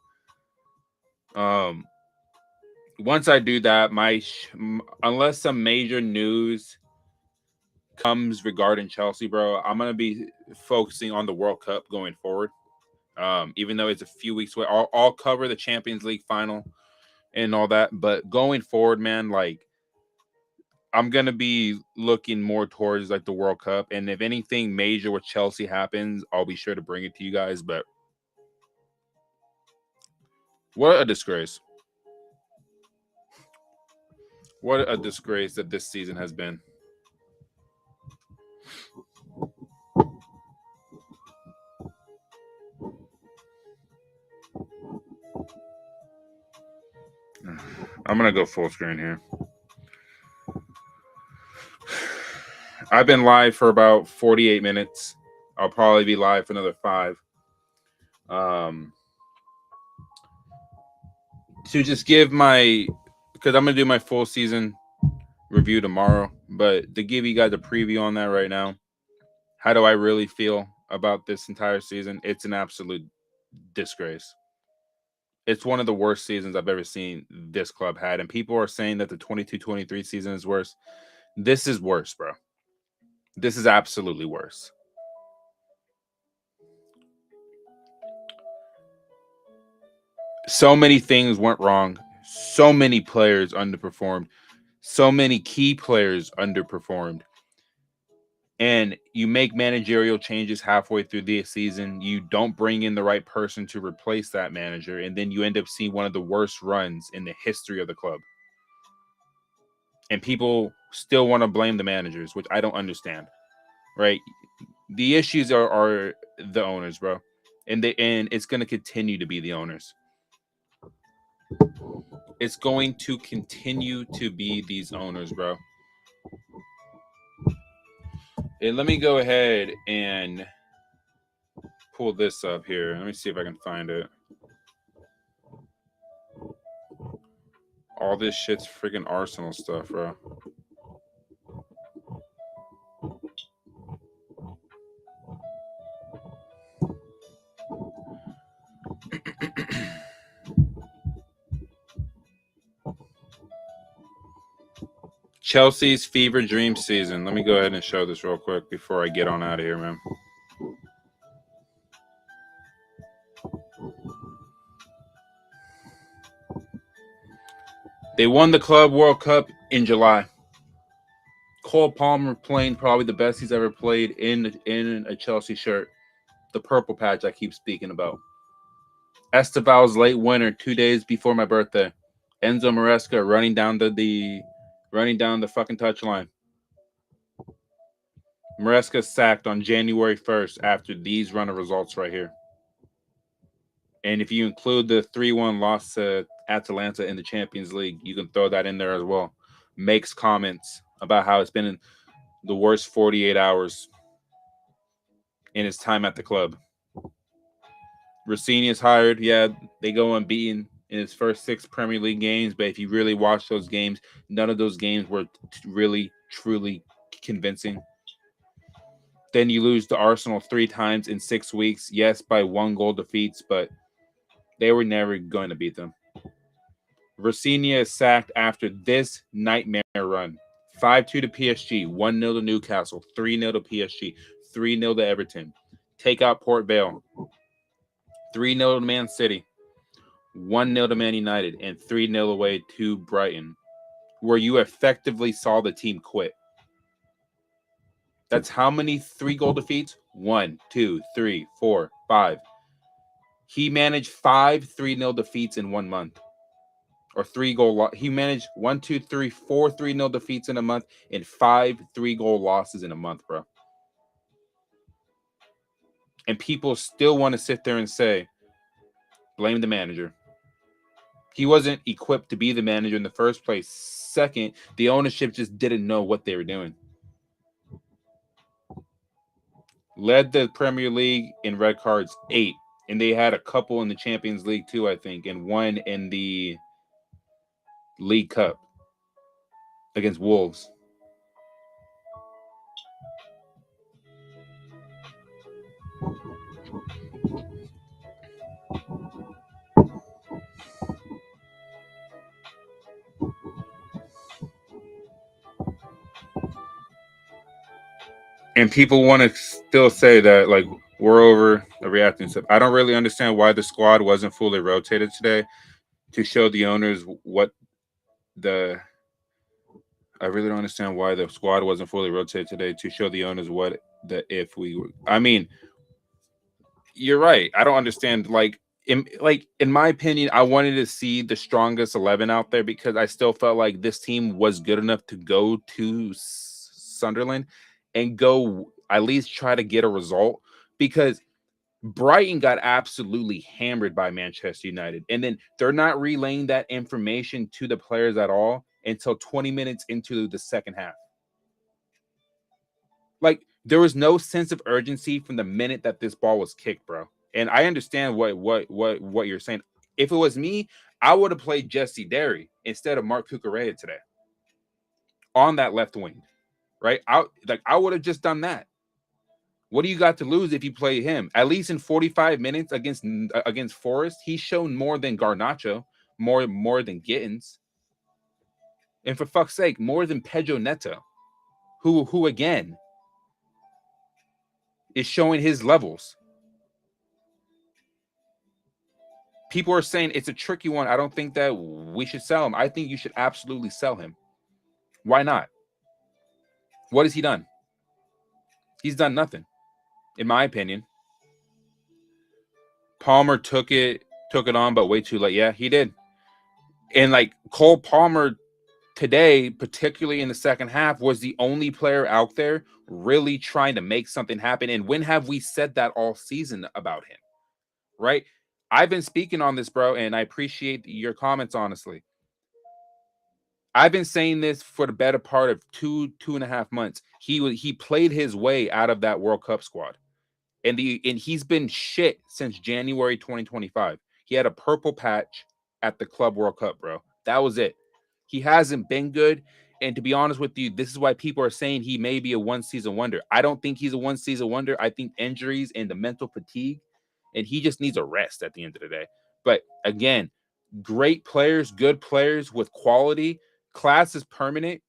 S1: Once I do that, unless some major news comes regarding Chelsea, bro, I'm going to be focusing on the World Cup going forward. Even though it's a few weeks away, I'll cover the Champions League final and all that. But going forward, man, like, I'm going to be looking more towards like the World Cup. And if anything major with Chelsea happens, I'll be sure to bring it to you guys. But what a disgrace. What a disgrace that this season has been. I'm going to go full screen here. I've been live for about 48 minutes. I'll probably be live for another 5. To just give because I'm going to do my full season review tomorrow, but to give you guys a preview on that right now, how do I really feel about this entire season? It's an absolute disgrace. It's one of the worst seasons I've ever seen this club had, and people are saying that the 22-23 season is worse. This is worse, bro. This is absolutely worse. So many things went wrong. So many players underperformed. So many key players underperformed. And you make managerial changes halfway through the season. You don't bring in the right person to replace that manager. And then you end up seeing one of the worst runs in the history of the club. And people still want to blame the managers, which I don't understand. Right? The issues are the owners, bro. And it's going to continue to be the owners. It's going to continue to be these owners, bro. And let me go ahead and pull this up here. Let me see if I can find it. All this shit's freaking Arsenal stuff, bro. Chelsea's fever dream season. Let me go ahead and show this real quick before I get on out of here, man. They won the Club World Cup in July. Cole Palmer playing probably the best he's ever played in a Chelsea shirt. The purple patch I keep speaking about. Esteval's late winner 2 days before my birthday. Enzo Maresca running down the fucking touchline. Maresca sacked on January 1st after these run of results right here. And if you include the 3-1 loss to Atalanta in the Champions League, you can throw that in there as well. Makes comments about how it's been the worst 48 hours in his time at the club. Rosenior is hired. Yeah, they go unbeaten in his first 6 Premier League games, but if you really watch those games, none of those games were really, truly convincing. Then you lose to Arsenal 3 times in 6 weeks. Yes, by 1-goal defeats, but they were never going to beat them. Rosenior is sacked after this nightmare run. 5-2 to PSG, 1-0 to Newcastle, 3-0 to PSG, 3-0 to Everton. Take out Port Vale. 3-0 to Man City, 1-0 to Man United, and 3-0 away to Brighton, where you effectively saw the team quit. That's how many 3-goal defeats? 1, 2, 3, 4, 5. He managed 5 3-0 defeats in 1 month. Or 3-goal he managed 1, 2, 3, 4 3-0 defeats in a month and 5 3-goal losses in a month, bro. And people still want to sit there and say, blame the manager. He wasn't equipped to be the manager in the first place. Second, the ownership just didn't know what they were doing. Led the Premier League in red cards 8, and they had a couple in the Champions League too, I think, and 1 in the League Cup against Wolves. And people want to still say that, like, we're overreacting stuff. I don't really understand why the squad wasn't fully rotated today to show the owners what the. I really don't understand why the squad wasn't fully rotated today to show the owners what the if we were. I mean, you're right. I don't understand. In my opinion, I wanted to see the strongest 11 out there because I still felt like this team was good enough to go to Sunderland and go at least try to get a result, because Brighton got absolutely hammered by Manchester United, and then they're not relaying that information to the players at all until 20 minutes into the second half. Like, there was no sense of urgency from the minute that this ball was kicked, bro. And I understand what you're saying. If it was me, I would have played Jesse Derry instead of Mark Cucurella today on that left wing, right? I would have just done that. What do you got to lose if you play him? At least in 45 minutes against Forest, he's shown more than Garnacho, more than Gittins, and for fuck's sake, more than Pedro Neto, who again is showing his levels. People are saying it's a tricky one. I don't think that we should sell him. I think you should absolutely sell him. Why not? What has he done? He's done nothing, in my opinion. Palmer took it on, but way too late. Yeah, he did. And like Cole Palmer today, particularly in the second half, was the only player out there really trying to make something happen. And when have we said that all season about him? Right? I've been speaking on this, bro, and I appreciate your comments, honestly. I've been saying this for the better part of 2.5 months. He played his way out of that World Cup squad. And he's been shit since January 2025. He had a purple patch at the Club World Cup, bro. That was it. He hasn't been good. And to be honest with you, this is why people are saying he may be a one-season wonder. I don't think he's a one-season wonder. I think injuries and the mental fatigue, and he just needs a rest at the end of the day. But again, great players, good players with quality. Class is permanent.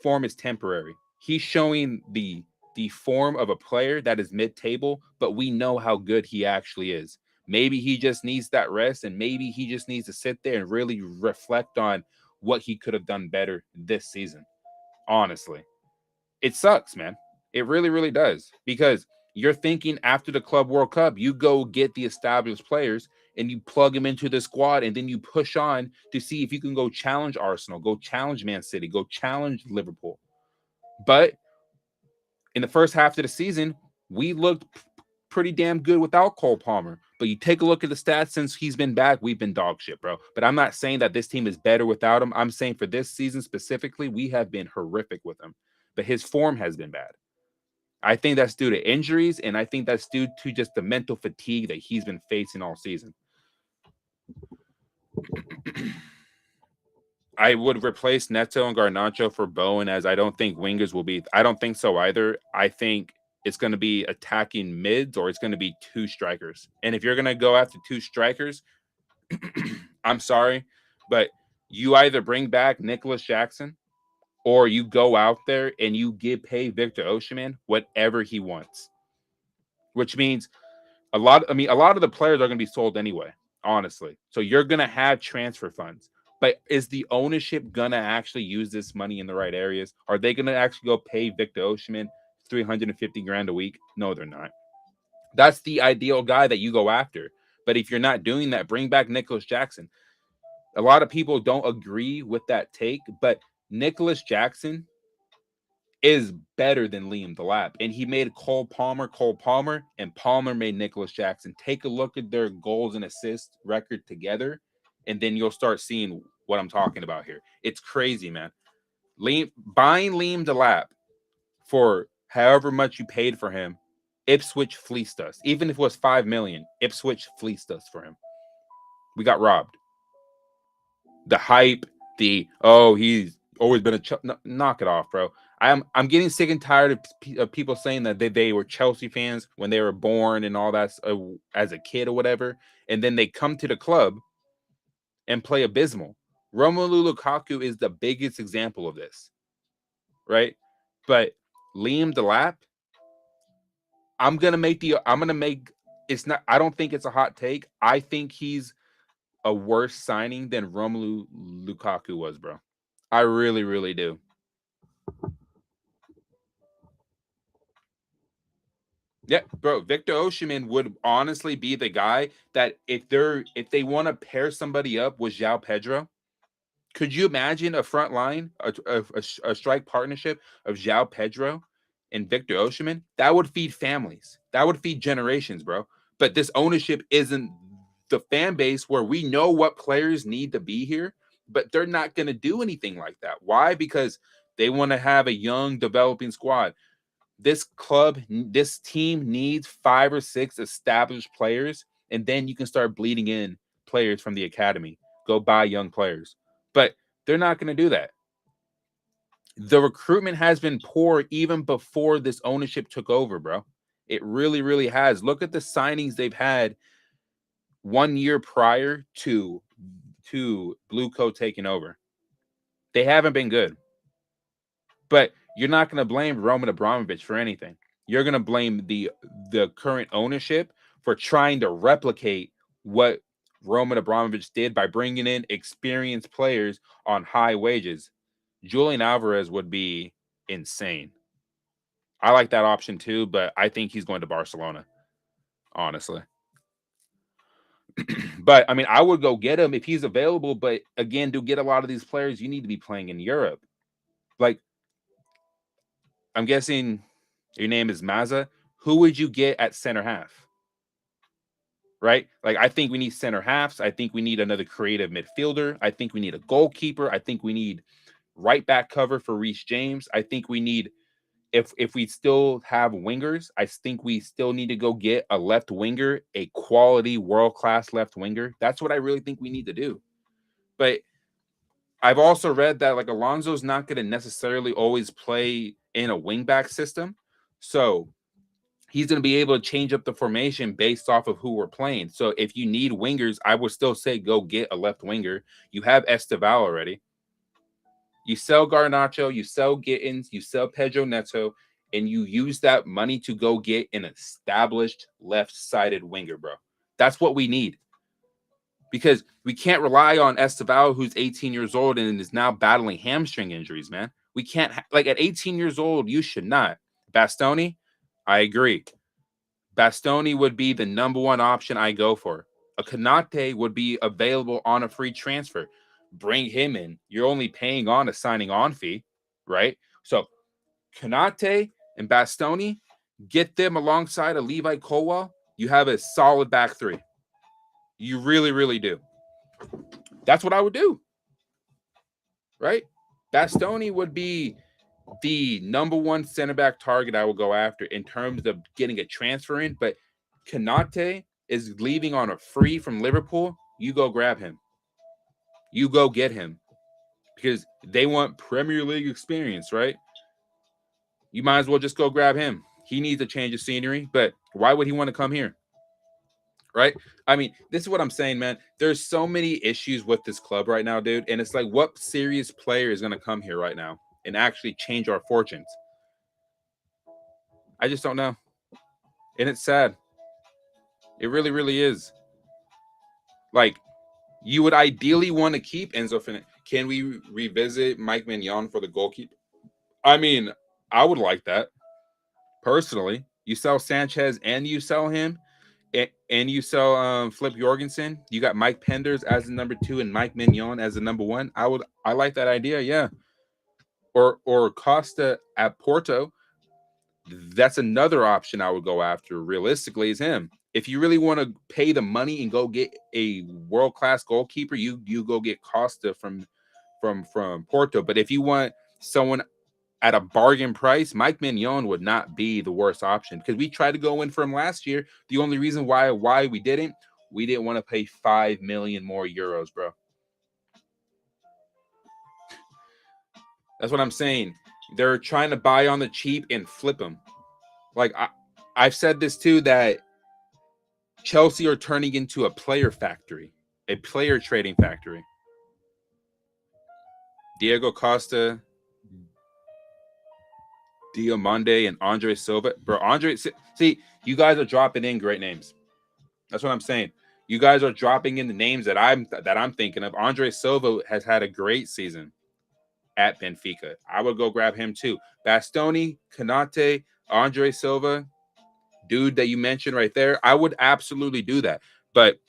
S1: Form is temporary. He's showing the form of a player that is mid-table, but we know how good he actually is. Maybe he just needs that rest, and maybe he just needs to sit there and really reflect on
S2: what he could have done better this season. Honestly, it sucks, man. It really, really does, because you're thinking after the Club World Cup, you go get the established players and you plug them into the squad, and then you push on to see if you can go challenge Arsenal, go challenge Man City, go challenge Liverpool. But in the first half of the season, we looked pretty damn good without Cole Palmer. But you take a look at the stats since he's been back, we've been dog shit, bro. But I'm not saying that this team is better without him. I'm saying for this season specifically, we have been horrific with him. But his form has been bad. I think that's due to injuries, and I think that's due to just the mental fatigue that he's been facing all season. I would replace Neto and Garnacho for Bowen, as I don't think wingers will be. I don't think so either. I think it's going to be attacking mids, or it's going to be two strikers. And if you're going to go after two strikers, I'm sorry, but you either bring back Nicholas Jackson, or you go out there and you pay Victor Osimhen whatever he wants, which means a lot of the players are going to be sold anyway, honestly. So you're going to have transfer funds. But is the ownership going to actually use this money in the right areas? Are they going to actually go pay Victor Osimhen 350 grand a week? No, they're not. That's the ideal guy that you go after. But if you're not doing that, bring back Nicholas Jackson. A lot of people don't agree with that take, but Nicholas Jackson is better than Liam Delap. And he made Cole Palmer, and Palmer made Nicholas Jackson. Take a look at their goals and assist record together, and then you'll start seeing what I'm talking about here. It's crazy, man. Buying Liam Delap for however much you paid for him, Ipswich fleeced us. Even if it was $5 million, Ipswich fleeced us for him. We got robbed. The hype, he's always been knock it off, bro. I'm getting sick and tired of people saying that they were Chelsea fans when they were born and all that as a kid or whatever, and then they come to the club and play abysmal. Romelu Lukaku is the biggest example of this, right? But Liam Delap, I don't think it's a hot take. I think he's a worse signing than Romelu Lukaku was, bro. I really, really do. Yeah, bro. Victor Osimhen would honestly be the guy that if they want to pair somebody up with João Pedro, could you imagine a front line, a strike partnership of João Pedro and Victor Osimhen? That would feed families. That would feed generations, bro. But this ownership isn't the fan base where we know what players need to be here, but they're not going to do anything like that. Why? Because they want to have a young, developing squad. This team needs 5 or 6 established players, and then you can start bleeding in players from the academy. Go buy young players. But they're not going to do that. The recruitment has been poor even before this ownership took over, bro. It really, really has. Look at the signings they've had 1 year prior to BlueCo taking over. They haven't been good. But you're not going to blame Roman Abramovich for anything. You're going to blame the current ownership for trying to replicate what Roman Abramovich did by bringing in experienced players on high wages. Julian Alvarez would be insane. I like that option too, but I think he's going to Barcelona, honestly. But I mean, I would go get him if he's available. But again, to get a lot of these players, you need to be playing in Europe. Like, I'm guessing your name is Mazza. Who would you get at center half? Right? Like, I think we need center halves. I think we need another creative midfielder. I think we need a goalkeeper. I think we need right back cover for Reece James. I think we need, if we still have wingers, I think we still need to go get a left winger, a quality world-class left winger. That's what I really think we need to do. But I've also read that like Alonso's not going to necessarily always play in a wingback system. So he's going to be able to change up the formation based off of who we're playing. So if you need wingers, I would still say go get a left winger. You have Esteval already. You sell Garnacho, you sell Gittins, you sell Pedro Neto, and you use that money to go get an established left-sided winger, bro. That's what we need. because we can't rely on Esteval, who's 18 years old and is now battling hamstring injuries, man. We can't, like, at 18 years old, you should not. Bastoni, I agree. Bastoni would be the number one option I go for. A Konate would be available on a free transfer. Bring him in. You're only paying on a signing on fee, right? So Konate and Bastoni, get them alongside a Levi Colwell. You have a solid back three. You really, really do. That's what I would do, right? Bastoni would be the number one center back target I will go after in terms of getting a transfer in. But Konate is leaving on a free from Liverpool. You go grab him. You go get him because they want Premier League experience, right? You might as well just go grab him. He needs a change of scenery, but why would he want to come here? Right? I mean, this is what I'm saying, man. There's so many issues with this club right now, dude. And it's like, what serious player is going to come here right now and actually change our fortunes? I just don't know. And it's sad. It really, really is. Like, you would ideally want to keep Enzo Fernandez. Can we revisit Mike Mignon for the goalkeeper? I mean, I would like that. Personally, you sell Sanchez and you sell him, and you sell Flip Jorgensen. You got Mike Penders as the number 2 and Mike Mignon as the number 1. I like that idea, yeah. Or Costa at Porto. That's another option I would go after. Realistically, is him. If you really want to pay the money and go get a world-class goalkeeper, you go get Costa from Porto. But if you want someone at a bargain price, Mike Mignon would not be the worst option because we tried to go in for him last year. The only reason why we didn't want to pay 5 million more euros, bro. That's what I'm saying. They're trying to buy on the cheap and flip him. Like I've said this too, that Chelsea are turning into a player factory, a player trading factory. Diego Costa, Diomande, and Andre Silva. Bro, see, you guys are dropping in great names. That's what I'm saying. You guys are dropping in the names that I'm thinking of. Andre Silva has had a great season at Benfica. I would go grab him too. Bastoni, Konate, Andre Silva, dude that you mentioned right there. I would absolutely do that. But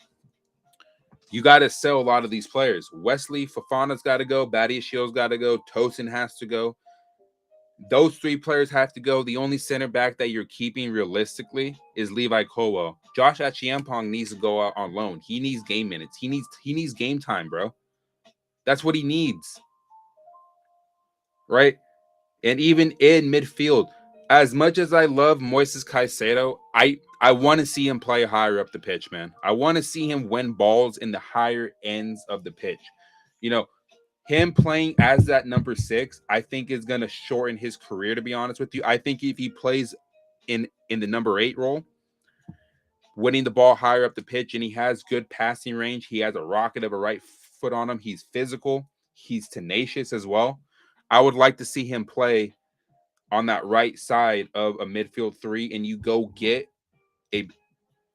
S2: you got to sell a lot of these players. Wesley Fofana's got to go. Badiashiel's got to go. Tosin has to go. Those 3 players have to go. The only center back that you're keeping realistically is Levi Colwell. Josh Achiampong needs to go out on loan. He needs game minutes. He needs game time, bro. That's what he needs. Right? And even in midfield, as much as I love Moises Caicedo, I want to see him play higher up the pitch, man. I want to see him win balls in the higher ends of the pitch. You know, him playing as that number 6, I think is going to shorten his career, to be honest with you. I think if he plays in the number 8 role, winning the ball higher up the pitch, and he has good passing range, he has a rocket of a right foot on him, he's physical, he's tenacious as well. I would like to see him play on that right side of a midfield 3, and you go get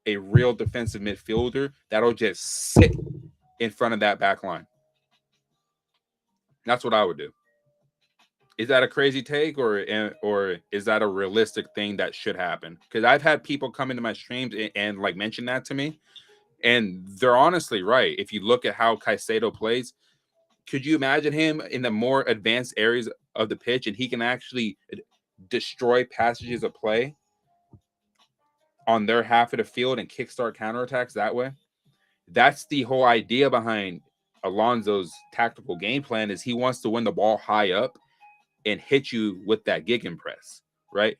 S2: a real defensive midfielder that'll just sit in front of that back line. That's what I would do. Is that a crazy take, or is that a realistic thing that should happen? Because I've had people come into my streams and like mention that to me, and they're honestly right. If you look at how Caicedo plays, could you imagine him in the more advanced areas of the pitch, and he can actually destroy passages of play on their half of the field and kickstart counterattacks that way? That's the whole idea behind Alonso's tactical game plan, is he wants to win the ball high up and hit you with that gegenpress, right?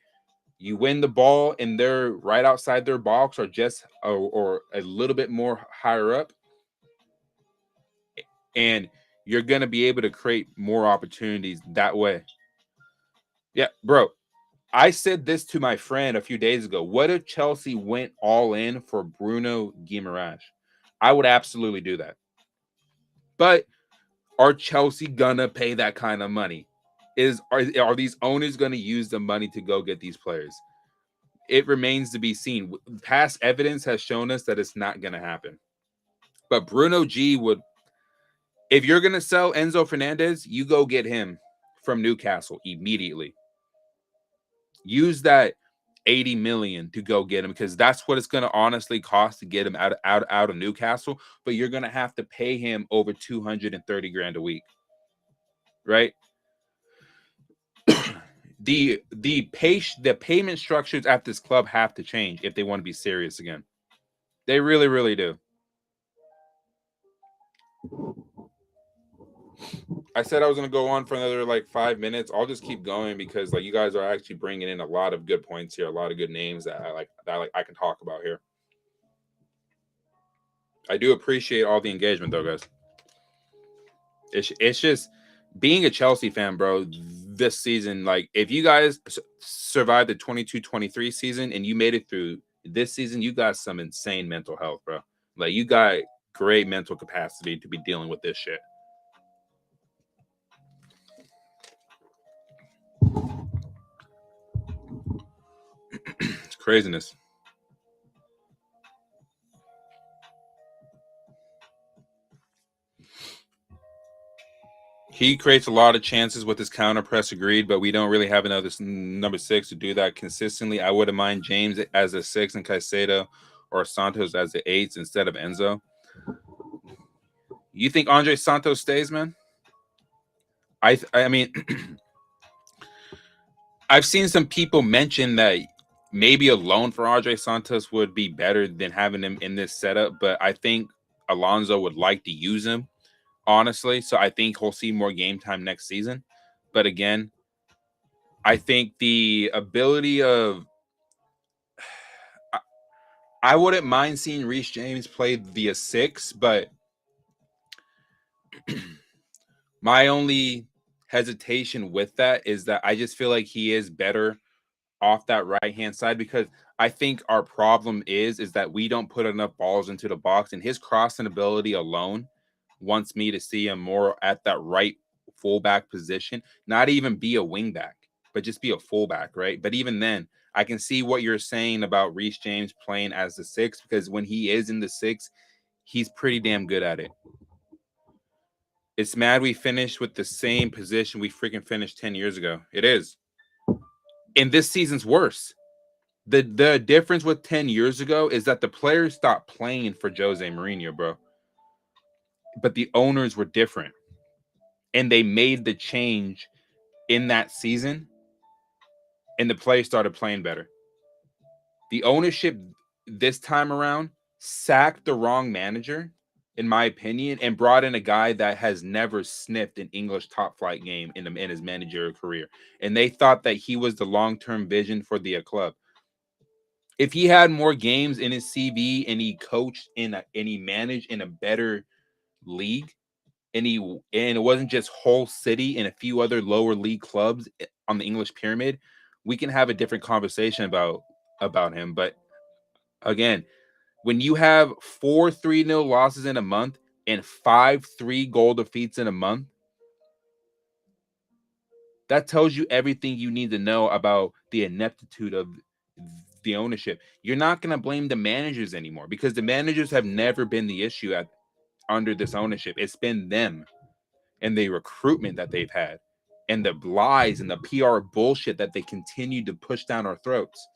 S2: You win the ball and they're right outside their box or just or a little bit more higher up, and you're going to be able to create more opportunities that way. Yeah, bro. I said this to my friend a few days ago. What if Chelsea went all in for Bruno Guimaraes? I would absolutely do that. But are Chelsea gonna pay that kind of money? Are these owners going to use the money to go get these players? It remains to be seen. Past evidence has shown us that it's not going to happen. But Bruno G would, if you're going to sell Enzo Fernandez, you go get him from Newcastle immediately. Use that 80 million to go get him, because that's what it's going to honestly cost to get him out of Newcastle. But you're going to have to pay him over 230 grand a week, right? The payment structures at this club have to change if they want to be serious again. They really, really do. I said I was going to go on for another like 5 minutes. I'll just keep going because like you guys are actually bringing in a lot of good points here, a lot of good names that I can talk about here. I do appreciate all the engagement though, guys. It's just being a Chelsea fan, bro, this season, like if you guys survived the 22-23 season and you made it through this season, you got some insane mental health, bro. Like you got great mental capacity to be dealing with this shit. It's craziness. He creates a lot of chances with his counter press, agreed, but we don't really have another number 6 to do that consistently. I wouldn't mind James as a 6 and Caicedo or Santos as the 8s instead of Enzo. You think Andre Santos stays, man? I mean, I've seen some people mention that maybe a loan for Andre Santos would be better than having him in this setup, but I think Alonso would like to use him, honestly. So I think he'll see more game time next season. But again, I think the ability of I wouldn't mind seeing Reece James play via 6, but my only hesitation with that is that I just feel like he is better off that right-hand side, because I think our problem is that we don't put enough balls into the box, and his crossing ability alone wants me to see him more at that right fullback position, not even be a wingback, but just be a fullback, right? But even then, I can see what you're saying about Reece James playing as the 6, because when he is in the 6, he's pretty damn good at it. It's mad we finished with the same position we freaking finished 10 years ago. It is. And this season's worse. The difference with 10 years ago is that the players stopped playing for Jose Mourinho, bro. But the owners were different. And they made the change in that season, and the players started playing better. The ownership this time around sacked the wrong manager, in my opinion, and brought in a guy that has never sniffed an English top flight game in his managerial career. And they thought that he was the long-term vision for the club. If he had more games in his CV and he coached and he managed in a better league, and it wasn't just Hull City and a few other lower league clubs on the English pyramid, we can have a different conversation about him. But again, when you have 4 3-0 losses in a month and 5 3-goal defeats in a month, that tells you everything you need to know about the ineptitude of the ownership. You're not going to blame the managers anymore, because the managers have never been the issue under this ownership. It's been them and the recruitment that they've had and the lies and the PR bullshit that they continue to push down our throats.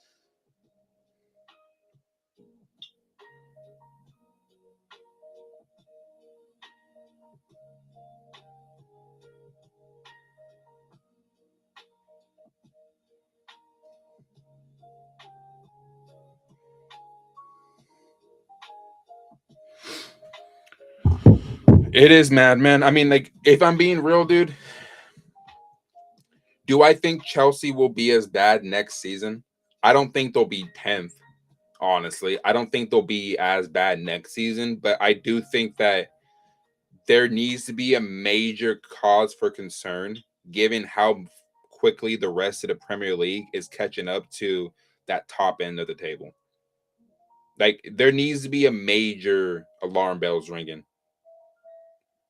S2: It is mad, man. I mean, like, if I'm being real, dude, do I think Chelsea will be as bad next season? I don't think they'll be 10th, honestly. I don't think they'll be as bad next season, but I do think that there needs to be a major cause for concern, given how quickly the rest of the Premier League is catching up to that top end of the table. Like, there needs to be a major alarm bells ringing.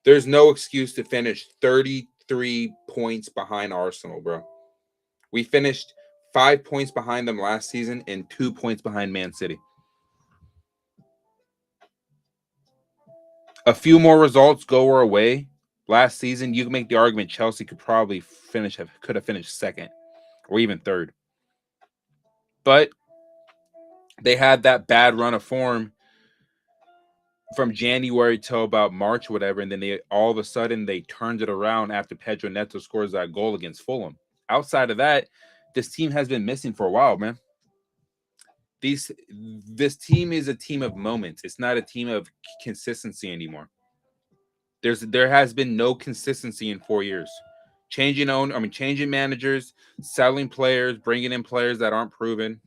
S2: There's no excuse to finish 33 points behind Arsenal, bro. We finished 5 points behind them last season and 2 points behind Man City. A few more results go our way last season, you can make the argument Chelsea could probably could have finished second or even third. But they had that bad run of form from January till about March, whatever, and then they all of a sudden they turned it around after Pedro Neto scores that goal against Fulham. Outside of that, this team has been missing for a while, man. This team is a team of moments. It's not a team of consistency anymore. There has been no consistency in 4 years. Changing managers, selling players, bringing in players that aren't proven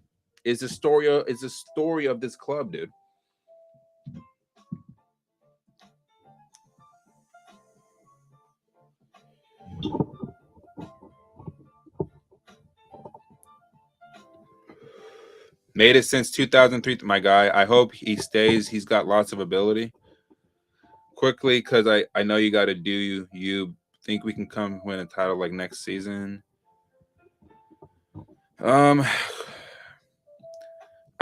S2: is the story of this club, dude. Made it since 2003, my guy. I hope he stays. He's got lots of ability. Quickly, because I know you got to do you think we can come win a title like next season? I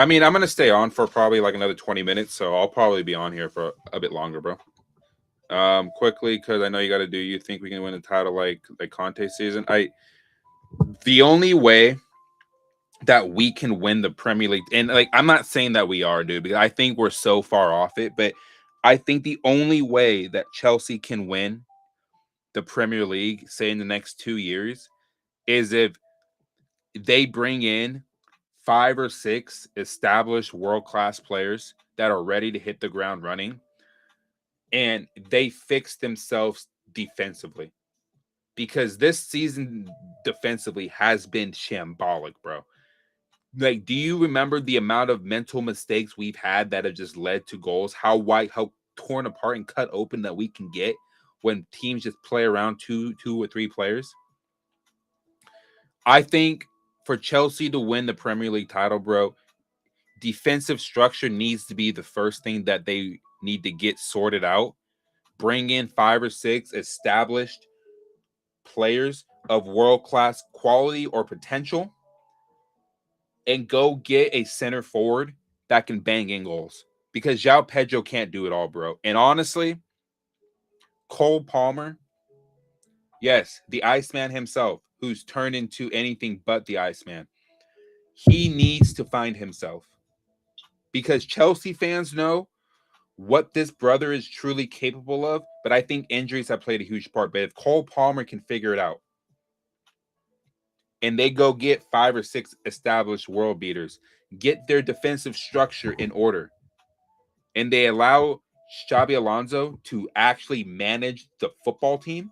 S2: mean, I'm gonna stay on for probably like another 20 minutes, so I'll probably be on here for a bit longer, bro. Quickly, because I know you got to do. You think we can win a title like Conte season? The only way that we can win the Premier League, and like I'm not saying that we are, dude, because I think we're so far off it, but I think the only way that Chelsea can win the Premier League, say in the next 2 years, is if they bring in 5 or 6 established world-class players that are ready to hit the ground running, and they fix themselves defensively. Because this season defensively has been shambolic, bro. Like, do you remember the amount of mental mistakes we've had that have just led to goals? How torn apart and cut open that we can get when teams just play around two or three players? I think for Chelsea to win the Premier League title, bro, defensive structure needs to be the first thing that they need to get sorted out. Bring in 5 or 6 established players of world-class quality or potential, and go get a center forward that can bang in goals. Because João Pedro can't do it all, bro. And honestly, Cole Palmer, yes, the Iceman himself, who's turned into anything but the Iceman, he needs to find himself. Because Chelsea fans know what this brother is truly capable of, but I think injuries have played a huge part. But if Cole Palmer can figure it out, and they go get 5 or 6 established world beaters, get their defensive structure in order, and they allow Xabi Alonso to actually manage the football team,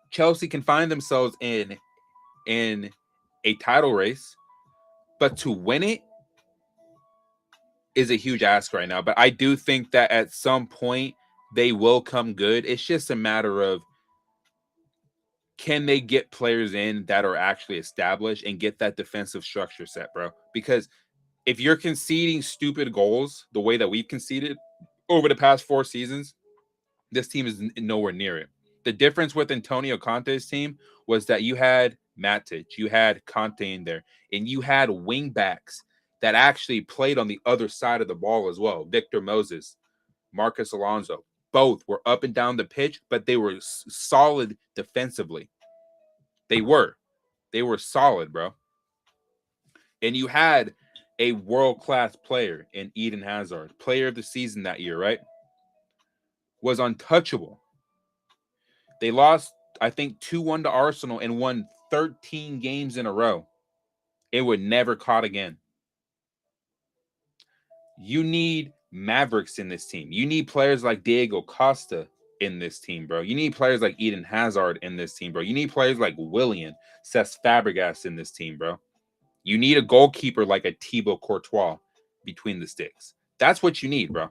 S2: Chelsea can find themselves in a title race. But to win it is a huge ask right now. But I do think that at some point they will come good. It's just a matter of, can they get players in that are actually established and get that defensive structure set, bro? Because if you're conceding stupid goals the way that we've conceded over the past 4 seasons, this team is nowhere near it. The difference with Antonio Conte's team was that you had Matic, you had Conte in there, and you had wing backs that actually played on the other side of the ball as well. Victor Moses, Marcus Alonso, both were up and down the pitch, but they were solid defensively. They were solid, bro. And you had a world-class player in Eden Hazard, player of the season that year, right? Was untouchable. They lost, I think, 2-1 to Arsenal and won 13 games in a row. It would never caught again. You need Mavericks in this team. You need players like Diego Costa in this team, bro. You need players like Eden Hazard in this team, bro. You need players like Willian, Cesc Fabregas in this team, bro. You need a goalkeeper like a Thibaut Courtois between the sticks. That's what you need, bro.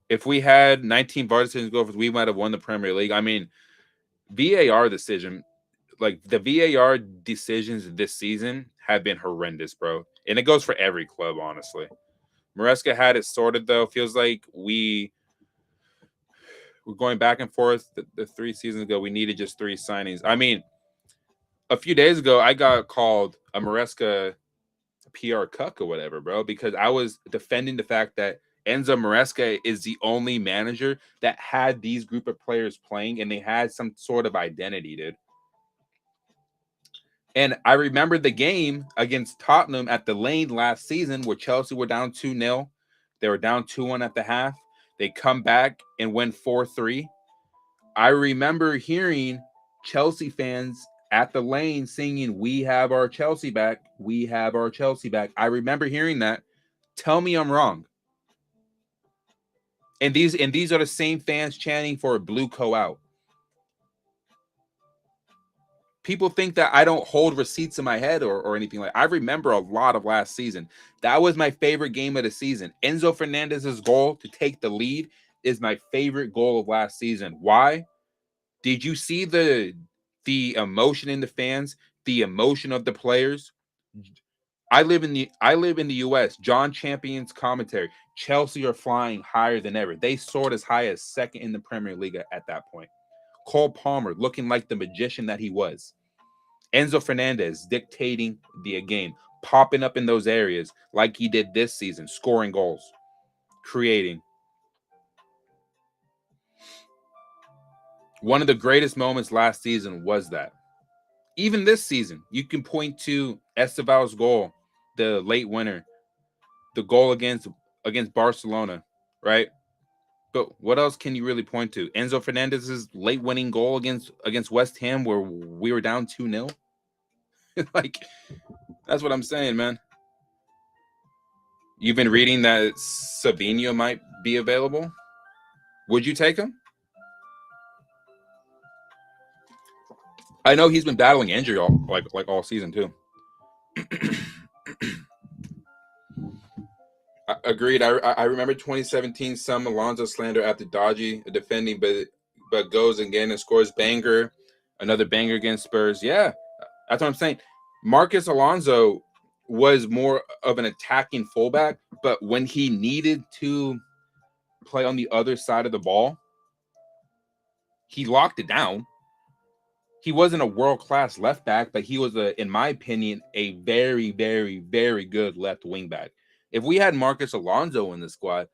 S2: If we had 19 VAR decisions go, we might have won the Premier League. I mean, VAR decision, like the VAR decisions this season have been horrendous, bro. And it goes for every club, honestly. Maresca had it sorted, though. Feels like we're going back and forth. The 3 seasons ago, we needed just 3 signings. I mean, a few days ago, I got called a Maresca PR cuck or whatever, bro, because I was defending the fact that Enzo Maresca is the only manager that had these group of players playing and they had some sort of identity, dude. And I remember the game against Tottenham at the Lane last season where Chelsea were down 2-0. They were down 2-1 at the half. They come back and win 4-3. I remember hearing Chelsea fans at the Lane singing, "We have our Chelsea back. We have our Chelsea back." I remember hearing that. Tell me I'm wrong. And these are the same fans chanting for BlueCo out. People think that I don't hold receipts in my head or anything like that. I remember a lot of last season. That was my favorite game of the season. Enzo Fernandez's goal to take the lead is my favorite goal of last season. Why? Did you see the emotion in the fans, the emotion of the players? I live in the US. John Champion's commentary. Chelsea are flying higher than ever. They soared as high as second in the Premier League at that point. Cole Palmer looking like the magician that he was. Enzo Fernandez dictating the game, popping up in those areas like he did this season, scoring goals, creating. One of the greatest moments last season was that. Even this season, you can point to Esteval's goal, the late winner, the goal against Barcelona, right? But what else can you really point to? Enzo Fernandez's late winning goal against West Ham where we were down 2-0. Like, that's what I'm saying, man. You've been reading that Savinho might be available. Would you take him? I know he's been battling injury all season too. Agreed. I remember 2017 some Alonso slander after dodgy defending, but goes again and scores banger, another banger against Spurs. Yeah, that's what I'm saying. Marcus Alonso was more of an attacking fullback, but when he needed to play on the other side of the ball, he locked it down. He wasn't a world-class left back, but he was, in my opinion, a very, very, very good left wing back. If we had Marcus Alonso in the squad,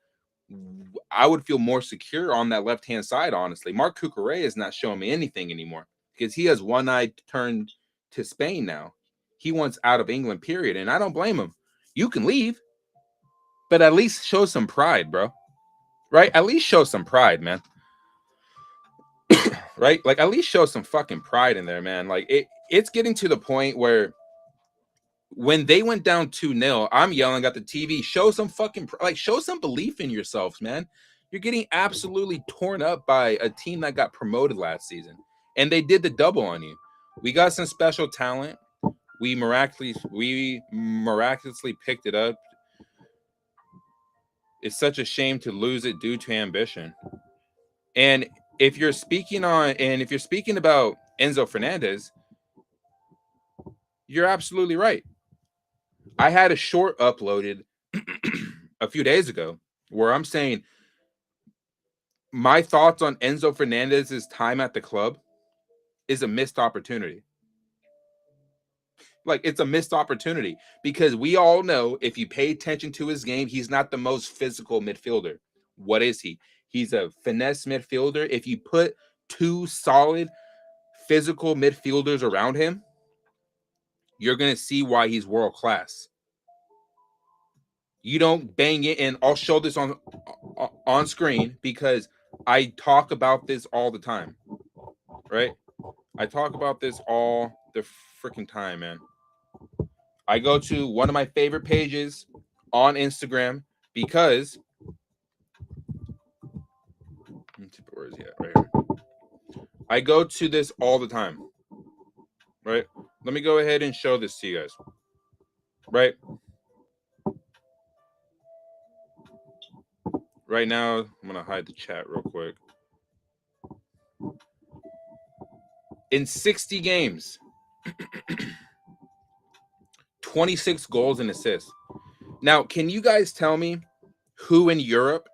S2: I would feel more secure on that left-hand side, honestly. Marc Cucurella is not showing me anything anymore because he has one eye turned to Spain now. He wants out of England, period, and I don't blame him. You can leave, but at least show some pride, bro. Right? At least show some pride, man. Right? Like, at least show some fucking pride in there, man. Like, it's getting to the point where when they went down 2-0, I'm yelling at the TV, show some fucking, show some belief in yourselves, man. You're getting absolutely torn up by a team that got promoted last season. And they did the double on you. We got some special talent. We miraculously picked it up. It's such a shame to lose it due to ambition. And if you're speaking about Enzo Fernandez, you're absolutely right. I had a short uploaded a few days ago where I'm saying my thoughts on Enzo Fernandez's time at the club is a missed opportunity. Like, it's a missed opportunity because we all know if you pay attention to his game, he's not the most physical midfielder. What is he? He's a finesse midfielder. If you put two solid physical midfielders around him, you're going to see why he's world class. You don't bang it, and I'll show this on screen because I talk about this all the time, right? I talk about this all the freaking time, man. I go to one of my favorite pages on Instagram because where is he at? Right here. I go to this all the time, right? Let me go ahead and show this to you guys, right? Right now, I'm going to hide the chat real quick. In 60 games, 26 goals and assists. Now, can you guys tell me who in Europe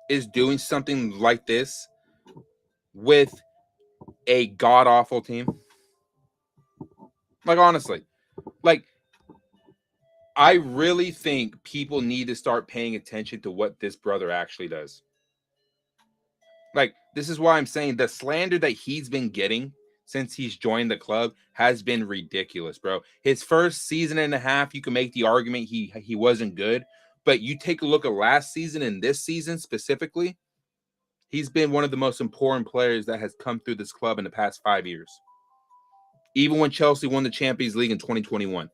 S2: is doing something like this with a god-awful team? Like, honestly. Like, I really think people need to start paying attention to what this brother actually does. Like, this is why I'm saying the slander that he's been getting since he's joined the club has been ridiculous, bro. His first season and a half, you can make the argument he wasn't good, but you take a look at last season and this season specifically, he's been one of the most important players that has come through this club in the past 5 years. Even when Chelsea won the Champions League in 2021,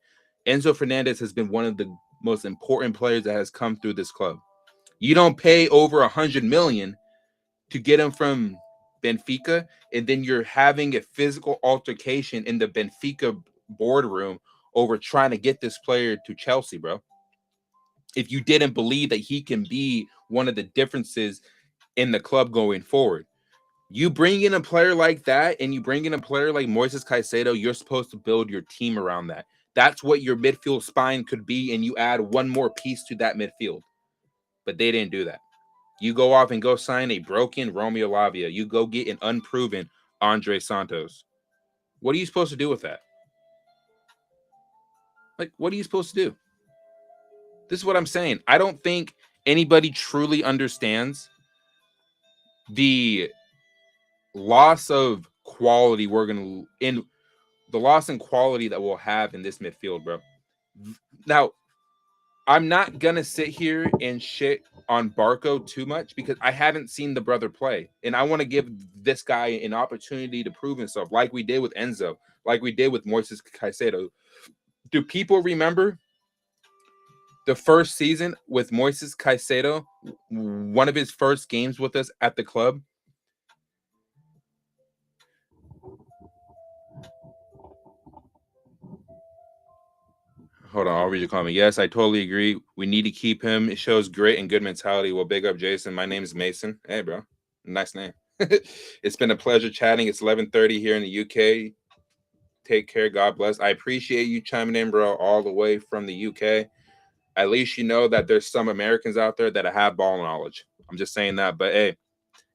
S2: Enzo Fernandez has been one of the most important players that has come through this club. You don't pay over 100 million to get him from Benfica, and then you're having a physical altercation in the Benfica boardroom over trying to get this player to Chelsea, bro. If you didn't believe that he can be one of the differences in the club going forward, you bring in a player like that, and you bring in a player like Moises Caicedo, you're supposed to build your team around that. That's what your midfield spine could be, and you add one more piece to that midfield. But they didn't do that. You go off and go sign a broken Romeo Lavia. You go get an unproven Andre Santos. What are you supposed to do with that? Like, what are you supposed to do? This is what I'm saying. I don't think anybody truly understands the loss of quality the loss in quality that we'll have in this midfield, bro. Now, I'm not gonna sit here and shit on Barco too much because I haven't seen the brother play, and I want to give this guy an opportunity to prove himself, like we did with Enzo, like we did with Moises Caicedo. Do people remember the first season with Moises Caicedo? One of his first games with us at the club. Hold on, I'll read your comment. Yes, I totally agree. We need to keep him. It shows grit and good mentality. Well, big up, Jason. My name is Mason. Hey, bro. Nice name. It's been a pleasure chatting. It's 11:30 here in the UK. Take care. God bless. I appreciate you chiming in, bro, all the way from the UK. At least you know that there's some Americans out there that have ball knowledge. I'm just saying that. But, hey,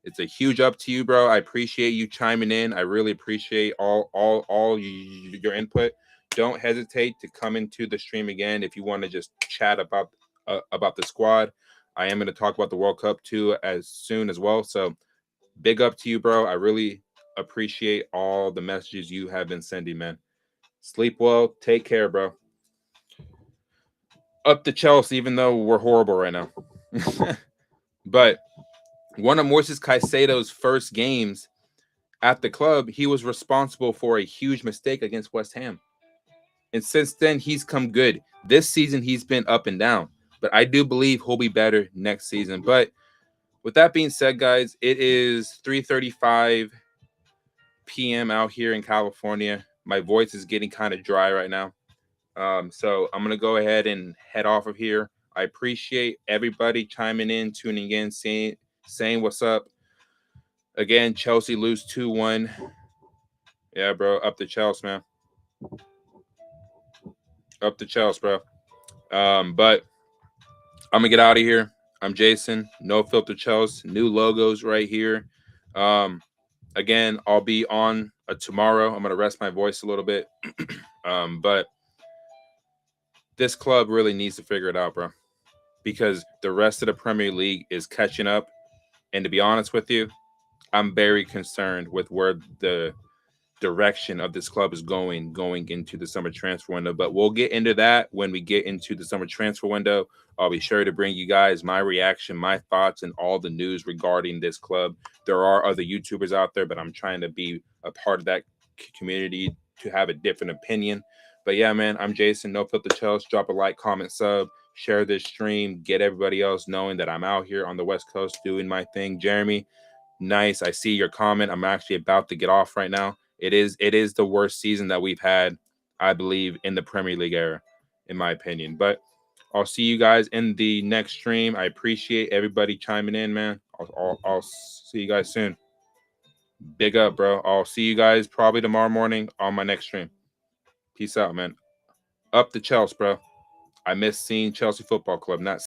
S2: it's a huge up to you, bro. I appreciate you chiming in. I really appreciate all your input. Don't hesitate to come into the stream again if you want to just chat about the squad. I am going to talk about the World Cup too as soon as well. So big up to you, bro. I really appreciate all the messages you have been sending, man. Sleep well. Take care, bro. Up to Chelsea, even though we're horrible right now. But one of Moises Caicedo's first games at the club, he was responsible for a huge mistake against West Ham. And since then, he's come good. This season, he's been up and down. But I do believe he'll be better next season. But with that being said, guys, it is 3:35 p.m. out here in California. My voice is getting kind of dry right now. So I'm going to go ahead and head off of here. I appreciate everybody chiming in, tuning in, saying what's up. Again, Chelsea lose 2-1. Yeah, bro. Up to Chelsea, man. Up to Chelsea, bro. But I'm gonna get out of here. I'm Jason. No Filter Chelsea. New logos right here. Again, I'll be on tomorrow. I'm gonna rest my voice a little bit. But this club really needs to figure it out, bro. Because the rest of the Premier League is catching up. And to be honest with you, I'm very concerned with where the direction of this club is going into the summer transfer window. But we'll get into that when we get into the summer transfer window. I'll be sure to bring you guys my reaction, my thoughts, and all the news regarding this club. There are other YouTubers out there, but I'm trying to be a part of that community to have a different opinion. But yeah, man, I'm Jason. No Filter Chelsea. Drop a like, comment, sub, share this stream, get everybody else knowing that I'm out here on the West Coast doing my thing. Jeremy, nice. I see your comment. I'm actually about to get off right now. It is the worst season that we've had, I believe, in the Premier League era, in my opinion. But I'll see you guys in the next stream. I appreciate everybody chiming in, man. I'll see you guys soon. Big up, bro. I'll see you guys probably tomorrow morning on my next stream. Peace out, man. Up to Chelsea, bro. I miss seeing Chelsea Football Club, not